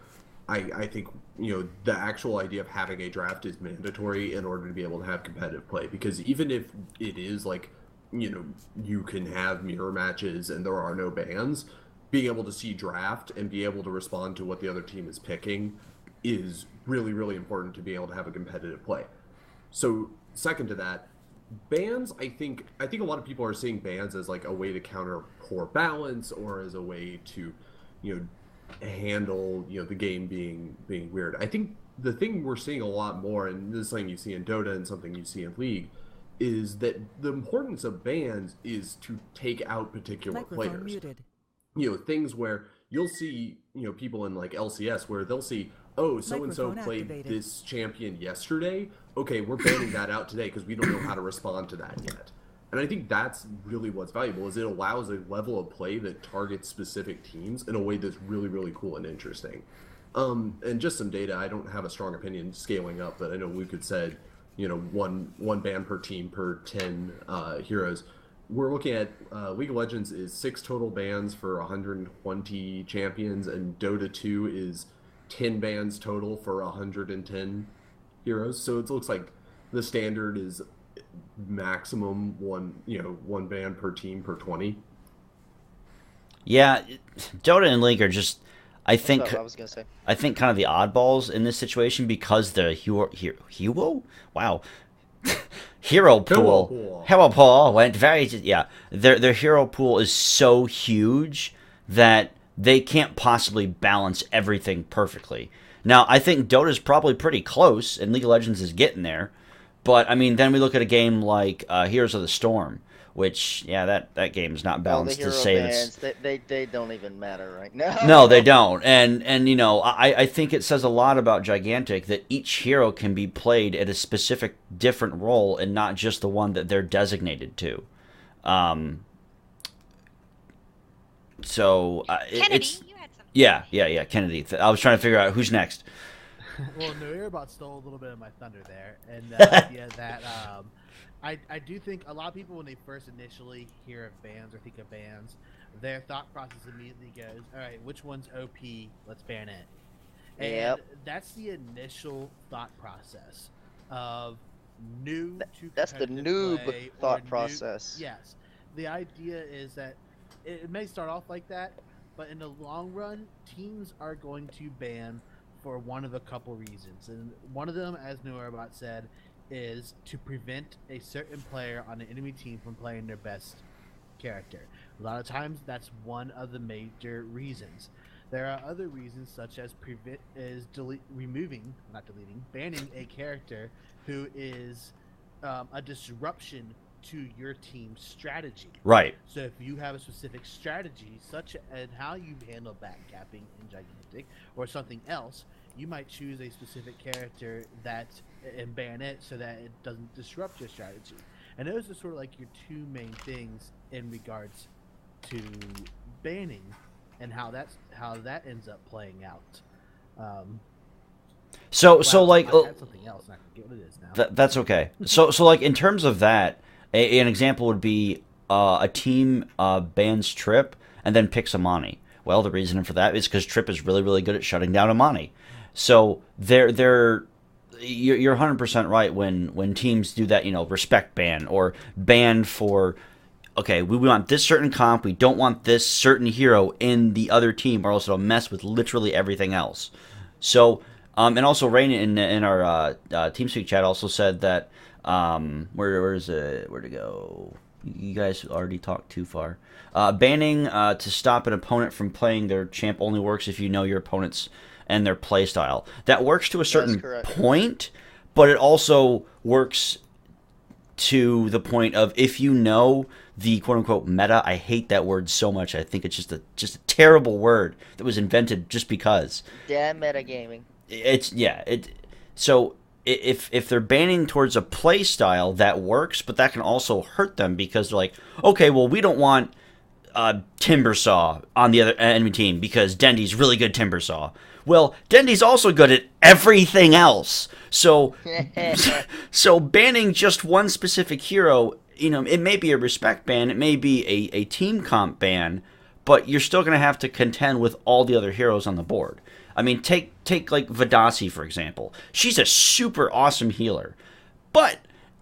Speaker 6: I think the actual idea of having a draft is mandatory in order to be able to have competitive play, because even if it is like you can have mirror matches and there are no bans, being able to see draft and be able to respond to what the other team is picking is really, really important to be able to have a competitive play. So second to that, bans, I think a lot of people are seeing bans as like a way to counter poor balance, or as a way to handle the game being weird. I think the thing we're seeing a lot more, and this is something you see in Dota and something you see in League, is that the importance of bans is to take out particular
Speaker 9: Microphone
Speaker 6: players.
Speaker 9: muted.
Speaker 6: things where you'll see, people in like LCS where they'll see, oh, so-and-so
Speaker 9: Microphone
Speaker 6: played
Speaker 9: activated.
Speaker 6: this champion yesterday. Okay, we're banning that out today because we don't know how to respond to that yet. And I think that's really what's valuable, is it allows a level of play that targets specific teams in a way that's really, really cool and interesting. And just some data, I don't have a strong opinion scaling up, but I know Luke had said, one ban per team per 10 heroes. We're looking at League of Legends is 6 total bans for 120 champions, and Dota 2 is 10 bans total for 110 heroes. So it looks like the standard is maximum one ban per team per 20.
Speaker 2: Yeah, Dota and League are just, I
Speaker 3: That's
Speaker 2: think,
Speaker 3: what I was gonna say.
Speaker 2: I think kind of the oddballs in this situation because the hero, wow, hero pool went very, yeah, their hero pool is so huge that they can't possibly balance everything perfectly. Now, I think Dota's probably pretty close, and League of Legends is getting there. But, I mean, then we look at a game like Heroes of the Storm, which, yeah, that game is not balanced
Speaker 3: the hero
Speaker 2: to say
Speaker 3: bans, they don't even matter right now.
Speaker 2: No, they don't. And I think it says a lot about Gigantic that each hero can be played at a specific different role and not just the one that they're designated to. So
Speaker 1: Kennedy,
Speaker 2: it's
Speaker 1: you had something.
Speaker 2: yeah, Kennedy. I was trying to figure out who's next.
Speaker 5: Well, no, Airbot stole a little bit of my thunder there, and the idea that I do think a lot of people, when they first initially hear of bans or think of bans, their thought process immediately goes, all right, which one's OP? Let's ban it. And
Speaker 3: Yep.
Speaker 5: that's the initial thought process of new to
Speaker 3: That's the
Speaker 5: competitive
Speaker 3: noob
Speaker 5: play or
Speaker 3: thought
Speaker 5: new-
Speaker 3: process.
Speaker 5: Yes. The idea is that it may start off like that, but in the long run, teams are going to ban for one of a couple reasons. And one of them, as Noirabot said, is to prevent a certain player on an enemy team from playing their best character. A lot of times, that's one of the major reasons. There are other reasons, such as banning a character who is a disruption to your team's strategy.
Speaker 2: Right.
Speaker 5: So if you have a specific strategy, such as how you handle backcapping in Gigantic or something else, you might choose a specific character and ban it so that it doesn't disrupt your strategy. And those are sort of like your two main things in regards to banning and how that ends up playing out.
Speaker 2: So
Speaker 5: Wow,
Speaker 2: like
Speaker 5: I had something else, and I forget what it is now.
Speaker 2: that's okay. So like in terms of that, an example would be a team bans Trip and then picks Amani. Well, the reason for that is because Trip is really, really good at shutting down Amani. So you're 100% right when teams do that, respect ban or ban for, okay, we want this certain comp, we don't want this certain hero in the other team, or else it'll mess with literally everything else. So, and also Rain in our TeamSpeak chat also said that, where's it? Where'd it go? You guys already talked too far. Banning to stop an opponent from playing their champ only works if you know your opponent's and their play style. That works to a certain point, but it also works to the point of if you know the quote-unquote meta. I hate that word so much. I think it's just a terrible word that was invented just because.
Speaker 3: Damn metagaming.
Speaker 2: So if they're banning towards a play style, that works, but that can also hurt them because they're like, okay, well, we don't want Timbersaw on the other enemy team because Dendy's really good Timbersaw. Well, Dendy's also good at everything else. So banning just one specific hero, it may be a respect ban, it may be a team comp ban, but you're still going to have to contend with all the other heroes on the board. I mean, take like Vidasi, for example. She's a super awesome healer. But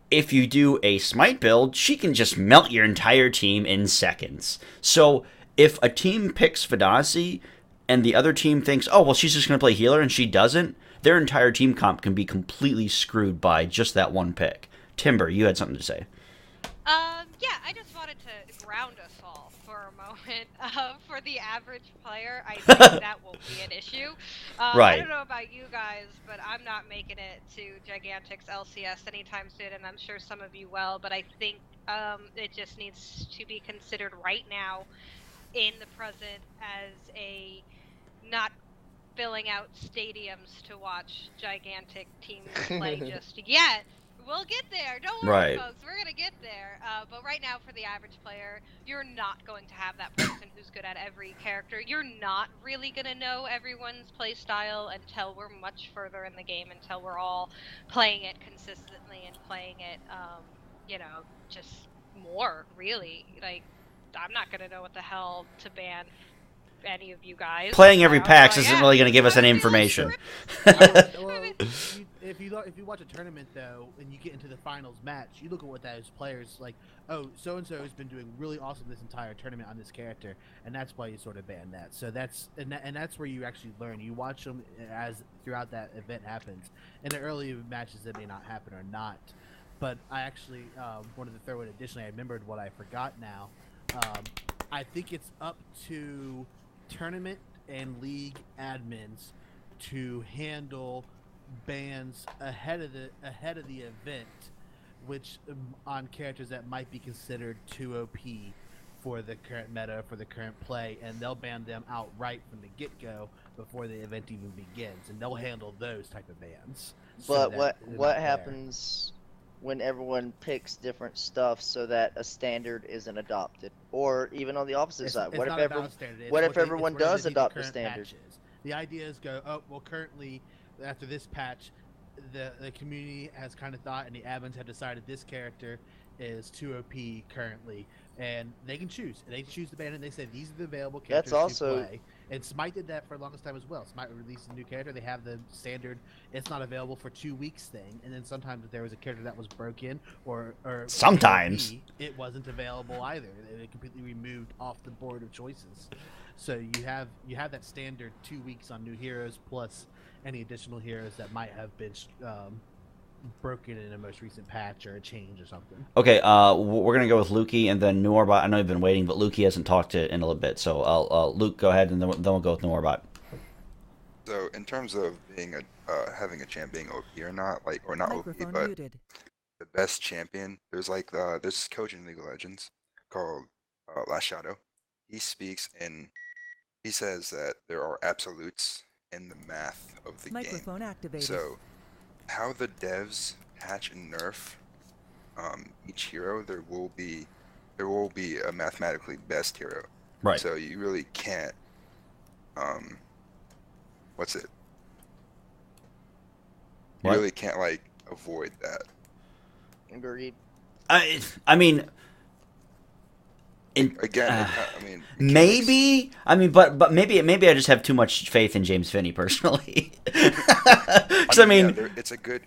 Speaker 2: if you do a smite build, she can just melt your entire team in seconds. So if a team picks Vidasi and the other team thinks, oh, well, she's just going to play healer and she doesn't, their entire team comp can be completely screwed by just that one pick. Timber, you had something to say.
Speaker 1: Yeah, I just wanted to ground us all for a moment. For the average player, I think that won't be an issue.
Speaker 2: Right.
Speaker 1: I don't know about you guys, but I'm not making it to Gigantic's LCS anytime soon, and I'm sure some of you will, but I think it just needs to be considered right now in the present as a not filling out stadiums to watch gigantic teams play just yet. We'll get there. Don't worry,
Speaker 2: Right.
Speaker 1: folks. We're gonna get there. But right now, for the average player, you're not going to have that person who's good at every character. You're not really gonna know everyone's play style until we're much further in the game, until we're all playing it consistently and playing it, just more. Really, like, I'm not gonna know what the hell to ban any of you guys.
Speaker 2: Playing every
Speaker 1: I was
Speaker 2: PAX
Speaker 1: like,
Speaker 2: isn't
Speaker 1: yeah,
Speaker 2: really going to give us any
Speaker 1: I feel
Speaker 2: information.
Speaker 5: Well, if you watch a tournament though, and you get into the finals match, you look at what those players like. Oh, so and so has been doing really awesome this entire tournament on this character, and that's why you sort of ban that. So that's that's where you actually learn. You watch them as throughout that event happens. In the early matches, that may not happen or not. But I actually wanted to throw in additionally. I remembered what I forgot now. I think it's up to tournament and league admins to handle bans ahead of the event, which on characters that might be considered too OP for the current meta, for the current play, and they'll ban them outright from the get-go before the event even begins, and they'll handle those type of bans.
Speaker 3: But what happens when everyone picks different stuff so that a standard isn't adopted, or even on the opposite side? What if everyone does adopt the standard?
Speaker 5: Patches. The idea is currently after this patch, the community has kind of thought, and the admins have decided this character is too OP currently, and they can choose. They choose the ban, and they say these are the available characters to play. And Smite did that for the longest time as well. Smite released a new character. They have the standard "it's not available for 2 weeks" thing, and then sometimes if there was a character that was broken or
Speaker 2: sometimes
Speaker 5: it wasn't available either. It completely removed off the board of choices. So you have that standard 2 weeks on new heroes plus any additional heroes that might have been broken in a most recent patch or a change or something.
Speaker 2: Okay, we're gonna go with Lukey and then Noorbot. I know you've been waiting, but Lukey hasn't talked in a little bit, so Luke, go ahead, and then we'll go with Noorbot.
Speaker 4: So in terms of being having a champ being OP or not, or not OP, but
Speaker 9: muted.
Speaker 4: the best champion, there's this coach in League of Legends called Last Shadow. He speaks and he says that there are absolutes in the math of the
Speaker 9: Microphone
Speaker 4: game.
Speaker 9: activated.
Speaker 4: So how the devs patch and nerf each hero, there will be a mathematically best hero.
Speaker 2: Right.
Speaker 4: So you really can't what's it? You
Speaker 2: What?
Speaker 4: really can't avoid that.
Speaker 3: Agreed.
Speaker 2: I mean,
Speaker 4: Again,
Speaker 2: maybe. I mean, but maybe I just have too much faith in James Finney personally. Because
Speaker 4: yeah, it's a good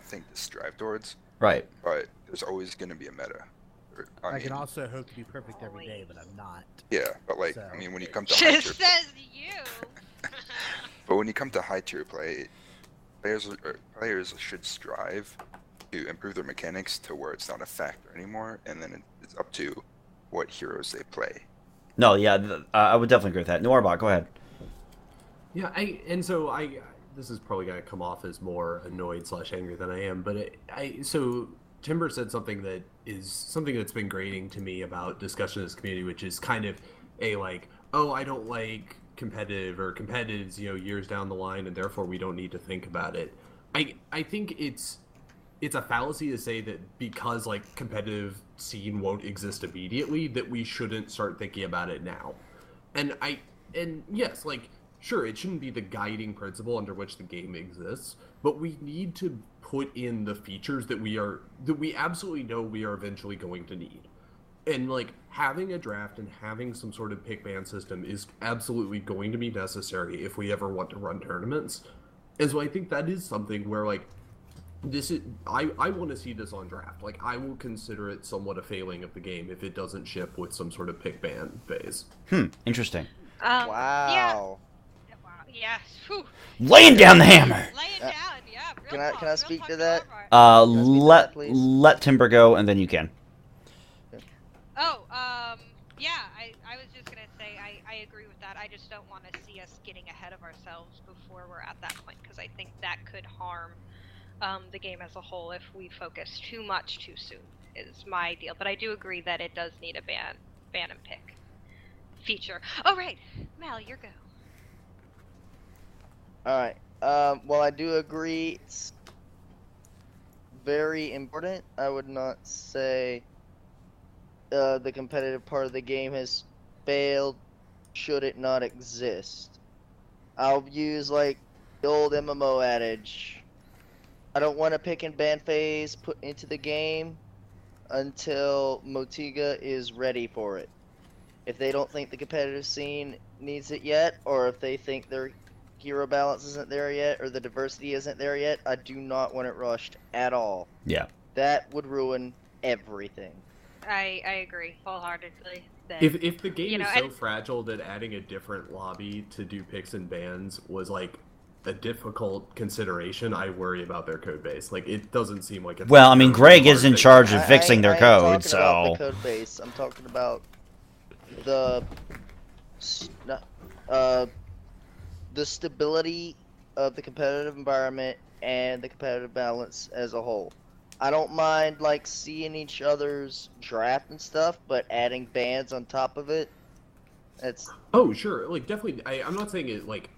Speaker 4: thing to strive towards.
Speaker 2: Right.
Speaker 4: But there's always going to be a meta.
Speaker 5: I can also hope to be perfect every day, but I'm not.
Speaker 4: Yeah, but
Speaker 5: So-
Speaker 4: I mean, when you come to high
Speaker 1: Just
Speaker 4: tier,
Speaker 1: says you.
Speaker 4: but when you come to high tier play, players should strive to improve their mechanics to where it's not a factor anymore, and then it's up to what heroes they play.
Speaker 2: No, yeah, I would definitely agree with that. Noorbot, go ahead.
Speaker 6: Yeah, this is probably gonna come off as more annoyed / angry than I am, but so Timber said something that's been grating to me about discussion in this community, which is kind of I don't like competitive, or competitive's years down the line, and therefore we don't need to think about it. I think it's a fallacy to say that because competitive scene won't exist immediately that we shouldn't start thinking about it now. And yes, sure, it shouldn't be the guiding principle under which the game exists, but we need to put in the features that we absolutely know we are eventually going to need. And having a draft and having some sort of pick ban system is absolutely going to be necessary if we ever want to run tournaments. And so I think that is something where I want to see this on draft. I will consider it somewhat a failing of the game if it doesn't ship with some sort of pick ban phase.
Speaker 2: Interesting.
Speaker 3: Wow.
Speaker 1: Yeah. Whew.
Speaker 2: Laying down the hammer.
Speaker 1: Laying down, yeah.
Speaker 3: Can I speak to that?
Speaker 2: Let Timber go, and then you can.
Speaker 1: Yeah, I was just gonna say I agree with that. I just don't want to see us getting ahead of ourselves before we're at that point, because I think that could harm the game as a whole if we focus too much too soon, is my deal. But I do agree that it does need a ban and pick. feature. Oh right, Mal, your go.
Speaker 3: All right. Well, I do agree. It's very important. I would not say the competitive part of the game has failed. Should it not exist? I'll use like the old MMO adage. I don't want a pick and ban phase put into the game until Motiga is ready for it. If they don't think the competitive scene needs it yet, or if they think their hero balance isn't there yet, or the diversity isn't there yet, I do not want it rushed at all.
Speaker 2: Yeah.
Speaker 3: That would ruin everything.
Speaker 1: I agree wholeheartedly. That,
Speaker 6: If the game
Speaker 1: you know,
Speaker 6: is so
Speaker 1: and-
Speaker 6: fragile that adding a different lobby to do picks and bans was like a difficult consideration, I worry about their code base. Like, it doesn't seem like it's.
Speaker 2: Well, I mean, Greg is in
Speaker 6: hard
Speaker 2: charge
Speaker 6: thing.
Speaker 2: of fixing their
Speaker 3: I ain't
Speaker 2: code,
Speaker 3: talking about
Speaker 2: so
Speaker 3: the code base. I'm talking about the stability of the competitive environment and the competitive balance as a whole. I don't mind like seeing each other's draft and stuff, but adding bans on top of it, that's
Speaker 6: Oh, sure. Like, definitely. I'm not saying it like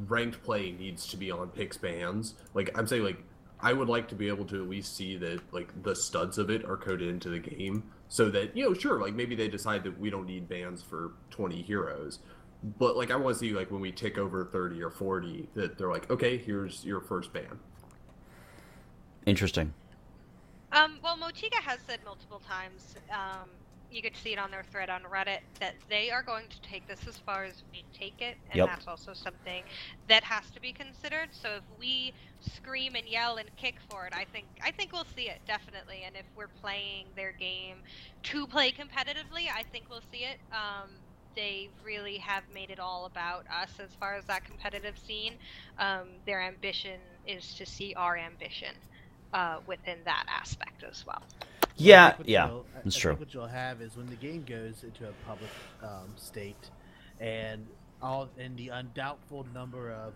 Speaker 6: ranked play needs to be on picks bans. Like, I'm saying like I would like to be able to at least see that like the studs of it are coded into the game, so that sure, like maybe they decide that we don't need bans for 20 heroes, but like I want to see like when we tick over 30 or 40 that they're like, okay, here's your first ban.
Speaker 2: interesting.
Speaker 1: Well, Motiga has said multiple times, you could see it on their thread on Reddit, that they are going to take this as far as we take it, and
Speaker 2: Yep.
Speaker 1: that's also something that has to be considered. So if we scream and yell and kick for it, I think we'll see it, definitely. And if we're playing their game to play competitively, I think we'll see it. They really have made it all about us as far as that competitive scene. Their ambition is to see our ambition within that aspect as well.
Speaker 2: Yeah,
Speaker 5: I
Speaker 2: yeah,
Speaker 5: think
Speaker 2: that's
Speaker 5: I
Speaker 2: true.
Speaker 5: think what you'll have is when the game goes into a public state, and the undoubtful number of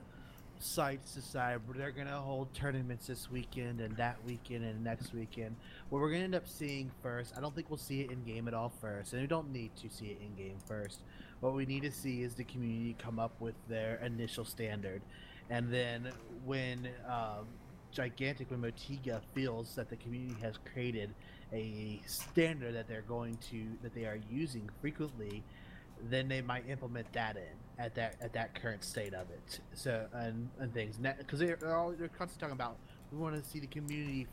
Speaker 5: sites decide they're gonna hold tournaments this weekend and that weekend and next weekend. What we're gonna end up seeing first, I don't think we'll see it in game at all first, and we don't need to see it in game first. What we need to see is the community come up with their initial standard, and then when Gigantic, when Motiga feels that the community has created a standard that they are using frequently, then they might implement that at that current state of it. So and things because they're constantly talking about we want to see the community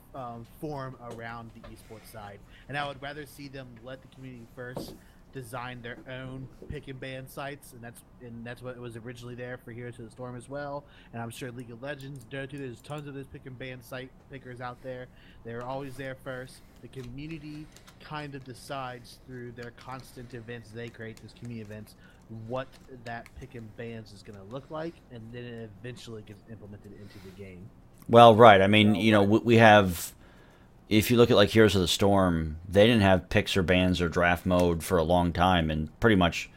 Speaker 5: form around the esports side, and I would rather see them let the community first design their own pick and ban sites, and that's what was originally there for Heroes of the Storm as well. And I'm sure League of Legends, Dota 2, there's tons of those pick and ban site pickers out there. They're always there first. The community kind of decides through their constant events they create, those community events, what that pick and bans is going to look like, and then it eventually gets implemented into the game.
Speaker 2: Well, right. I mean, we have. If you look at like Heroes of the Storm, they didn't have picks or bans or draft mode for a long time, and pretty much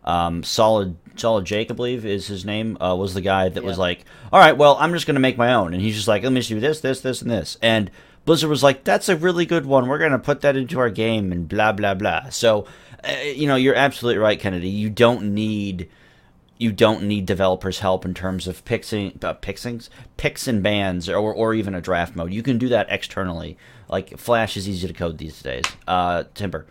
Speaker 2: Solid Jake, I believe is his name, was the guy that was like, all right, well, I'm just going to make my own. And he's just like, let me just do this, this, this, and this. And Blizzard was like, that's a really good one. We're going to put that into our game and blah, blah, blah. So, you're absolutely right, Kennedy. You don't need developers' help in terms of picks and bans or even a draft mode. You can do that externally. Like Flash is easy to code these days. Timber.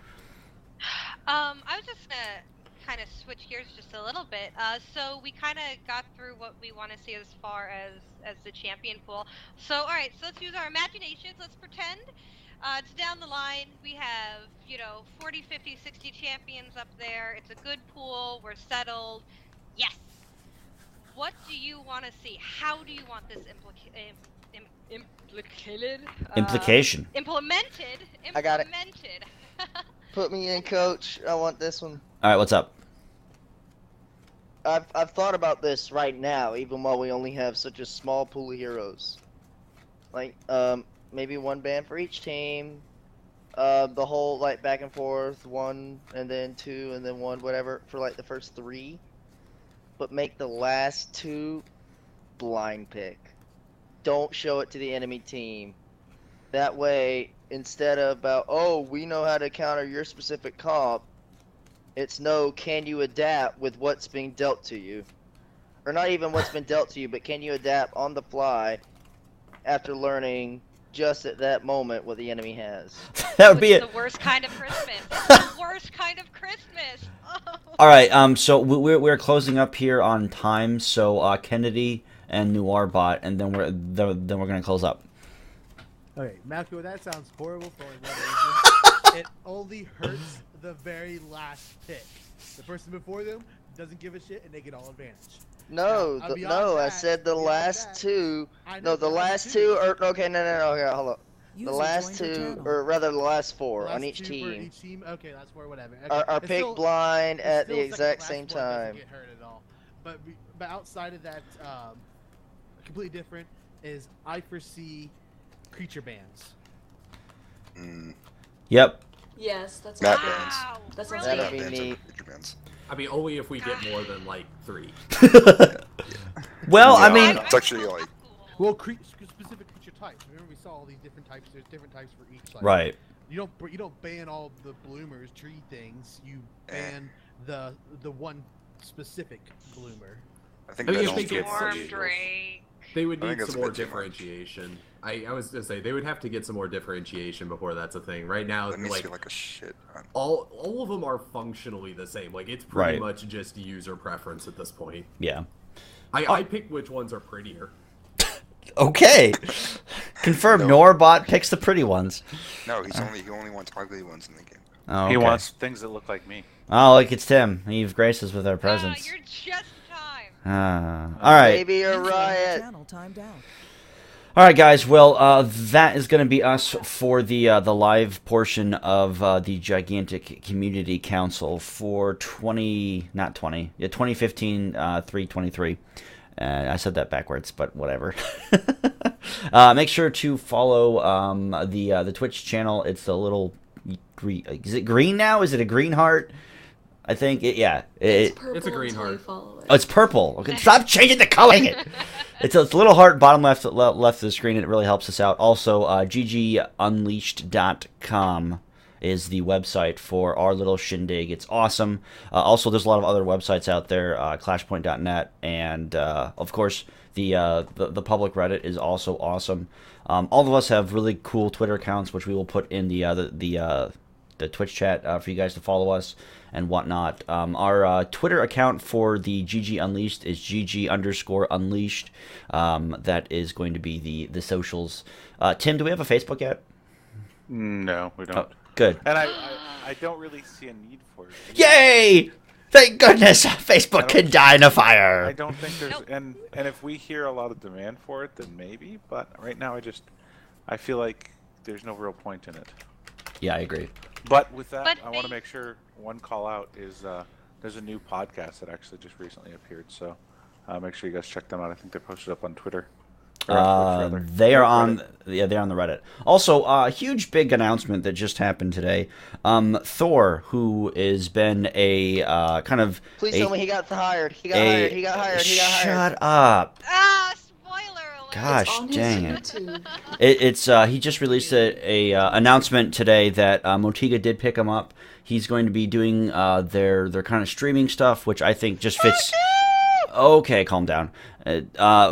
Speaker 1: I was just gonna kind of switch gears just a little bit. So we kind of got through what we want to see as far as the champion pool. So all right, so let's use our imaginations. Let's pretend it's down the line. We have 40, 50, 60 champions up there. It's a good pool. We're settled. Yes. What do you want to see? How do you want this
Speaker 2: Implication.
Speaker 1: Implemented.
Speaker 3: I got it.
Speaker 1: Implemented.
Speaker 3: Put me in, coach. I want this one.
Speaker 2: All right, what's up?
Speaker 3: I've thought about this right now, even while we only have such a small pool of heroes. Like, maybe one ban for each team. The whole, like, back and forth, 1 and then 2 and then 1, whatever, for, like, the first 3. But make the last 2 blind pick. Don't show it to the enemy team. That way, instead of about, oh, we know how to counter your specific comp, It's no, can you adapt with what's being dealt to you? Or not even what's been dealt to you, but can you adapt on the fly after learning just at that moment what the enemy has?
Speaker 2: That would be
Speaker 1: It's
Speaker 2: it.
Speaker 1: the worst kind of Christmas. It's the worst kind of Christmas. Oh.
Speaker 2: All right. So we're closing up here on time. So Kennedy and Noirbot, and then we're gonna close up.
Speaker 5: Okay, Malco, that sounds horrible for one reason. It only hurts the very last pick. The person before them doesn't give a shit, and they get all advantage.
Speaker 3: No,
Speaker 5: Now, beyond
Speaker 3: no, I
Speaker 5: that-
Speaker 3: said the
Speaker 5: beyond
Speaker 3: last
Speaker 5: that,
Speaker 3: two.
Speaker 5: I know
Speaker 3: No, the
Speaker 5: the
Speaker 3: last
Speaker 5: last
Speaker 3: two
Speaker 5: two.
Speaker 3: are okay. No, okay, hold up. The
Speaker 9: User
Speaker 3: last
Speaker 9: joined your
Speaker 3: two,
Speaker 9: channel.
Speaker 3: or rather, the last four
Speaker 5: Last
Speaker 3: on each
Speaker 5: two for
Speaker 3: team
Speaker 5: each team? Okay, that's for whatever. Okay.
Speaker 3: are
Speaker 5: It's
Speaker 3: picked
Speaker 5: still-
Speaker 3: blind
Speaker 5: it's
Speaker 3: at the
Speaker 5: still second
Speaker 3: exact
Speaker 5: last
Speaker 3: same
Speaker 5: one doesn't
Speaker 3: time.
Speaker 5: get hurt at all. But outside of that, completely different is I foresee creature bans.
Speaker 2: Yep.
Speaker 8: Yes, that's
Speaker 4: Map
Speaker 8: all.
Speaker 4: bans.
Speaker 1: Wow.
Speaker 8: That sounds
Speaker 1: really?
Speaker 3: That'd be
Speaker 4: Bans over
Speaker 3: neat.
Speaker 4: creature bans.
Speaker 6: I mean, only if we get more than like 3.
Speaker 2: Well, I
Speaker 4: Yeah,
Speaker 2: mean,
Speaker 4: it's actually like
Speaker 5: Well, specific creature types. Remember, we saw all these different types. There's different types for each. Like,
Speaker 2: right.
Speaker 5: You don't ban all the bloomers, tree things. You ban the one specific bloomer.
Speaker 4: I think
Speaker 6: I mean,
Speaker 4: that
Speaker 6: if they
Speaker 4: also
Speaker 6: get
Speaker 4: gets
Speaker 6: some-
Speaker 1: Storm
Speaker 4: the-
Speaker 1: Drake.
Speaker 6: They would
Speaker 4: I think
Speaker 6: need
Speaker 4: that's
Speaker 6: some
Speaker 4: a
Speaker 6: more
Speaker 4: bit too much.
Speaker 6: differentiation. I was gonna say they would have to get some more differentiation before that's a thing. Right now,
Speaker 4: That needs to
Speaker 6: like
Speaker 4: be like a shit ton.
Speaker 6: all of them are functionally the same. Like it's pretty
Speaker 2: Right.
Speaker 6: much just user preference at this point.
Speaker 2: Yeah.
Speaker 6: I pick which ones are prettier.
Speaker 2: Okay. Confirm.
Speaker 4: No.
Speaker 2: Noirbot picks the pretty ones.
Speaker 4: No, he only wants ugly ones in the game.
Speaker 2: Oh,
Speaker 10: He
Speaker 2: okay.
Speaker 10: wants things that look like me.
Speaker 2: Oh, like it's Tim. You've graced us with our presence.
Speaker 1: You're just in time.
Speaker 2: All right.
Speaker 3: Baby, a
Speaker 9: User on your
Speaker 3: riot.
Speaker 9: channel timed out.
Speaker 2: All right, guys. Well, that is going to be us for the live portion of the gigantic community council for 2015 323. I said that backwards, but whatever. Make sure to follow the Twitch channel. It's a little green. Is it green now? Is it a green heart? I think yeah.
Speaker 8: It's purple
Speaker 6: It's a green
Speaker 8: until
Speaker 6: heart.
Speaker 8: you follow it.
Speaker 2: Oh, it's purple. Okay, stop changing the color. It's a little heart bottom left of the screen. It really helps us out. Also, ggunleashed.com is the website for our little shindig. It's awesome. Also, there's a lot of other websites out there, clashpoint.net, and of course, the public Reddit is also awesome. All of us have really cool Twitter accounts, which we will put in the Twitch chat for you guys to follow us and whatnot. Our Twitter account for the GG Unleashed is GG_Unleashed. That is going to be the socials. Tim, do we have a Facebook yet?
Speaker 10: No, we don't.
Speaker 2: Oh, good.
Speaker 10: And I don't really see a need for it.
Speaker 2: Yay! Thank goodness Facebook can die in a
Speaker 10: I
Speaker 2: fire.
Speaker 10: don't think there's
Speaker 1: Nope.
Speaker 10: and if we hear a lot of demand for it, then maybe. But right now, I feel like there's no real point in it.
Speaker 2: Yeah, I agree.
Speaker 10: But with that,
Speaker 1: But
Speaker 10: I want to
Speaker 1: they-
Speaker 10: make sure one call out is there's a new podcast that actually just recently appeared. So make sure you guys check them out. I think they're posted up on Twitter. Or on Twitch, rather.
Speaker 2: They are
Speaker 10: Or
Speaker 2: on,
Speaker 10: Reddit.
Speaker 2: they're on the Reddit. Also, a huge big announcement that just happened today. Thor, who has been a kind of
Speaker 3: Please
Speaker 2: a,
Speaker 3: tell me he got hired. He got hired. He got hired. He got hired.
Speaker 2: Shut up!
Speaker 1: Ah, spoiler alert.
Speaker 2: Gosh,
Speaker 8: on his
Speaker 2: dang it!
Speaker 8: YouTube.
Speaker 2: It's he just released a announcement today that Motiga did pick him up. He's going to be doing their kind of streaming stuff, which I think just fits. Okay, calm down.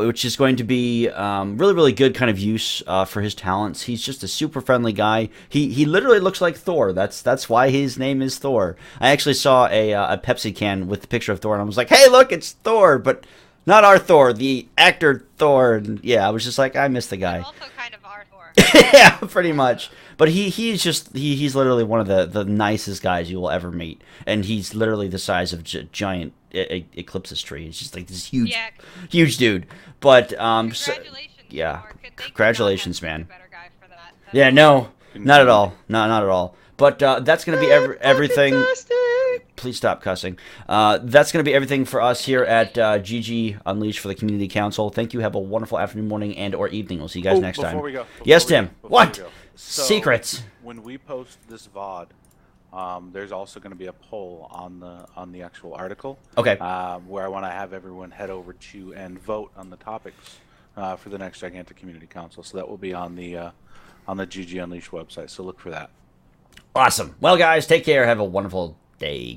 Speaker 2: Which is going to be really, really good kind of use for his talents. He's just a super friendly guy. He literally looks like Thor. That's why his name is Thor. I actually saw a Pepsi can with the picture of Thor, and I was like, hey, look, it's Thor, but not our Thor, the actor Thor. And yeah, I was just like, I miss the guy.
Speaker 1: Also kind of our Thor.
Speaker 2: Yeah, pretty much. But he's literally one of the nicest guys you will ever meet, and he's literally the size of giant Eclipse's tree. It's just like this huge dude. But
Speaker 1: Congratulations.
Speaker 2: yeah,
Speaker 1: Thor. They could not
Speaker 2: congratulations,
Speaker 1: have picked
Speaker 2: man.
Speaker 1: a better guy for that. That's
Speaker 2: Yeah,
Speaker 1: awesome.
Speaker 2: no, not at all, not at all. But that's gonna be everything. Please stop cussing. That's going to be everything for us here at GG Unleashed for the Community Council. Thank you. Have a wonderful afternoon, morning, and or evening. We'll see you guys next time.
Speaker 10: Before we go,
Speaker 2: Yes,
Speaker 10: before we
Speaker 2: Tim.
Speaker 10: go, before
Speaker 2: What?
Speaker 10: we go. So,
Speaker 2: Secrets.
Speaker 10: When we post this VOD, there's also going to be a poll on the actual article.
Speaker 2: Okay.
Speaker 10: Where I want to have everyone head over to and vote on the topics for the next Gigantic Community Council. So that will be on the GG Unleashed website. So look for that.
Speaker 2: Awesome. Well, guys, take care. Have a wonderful day.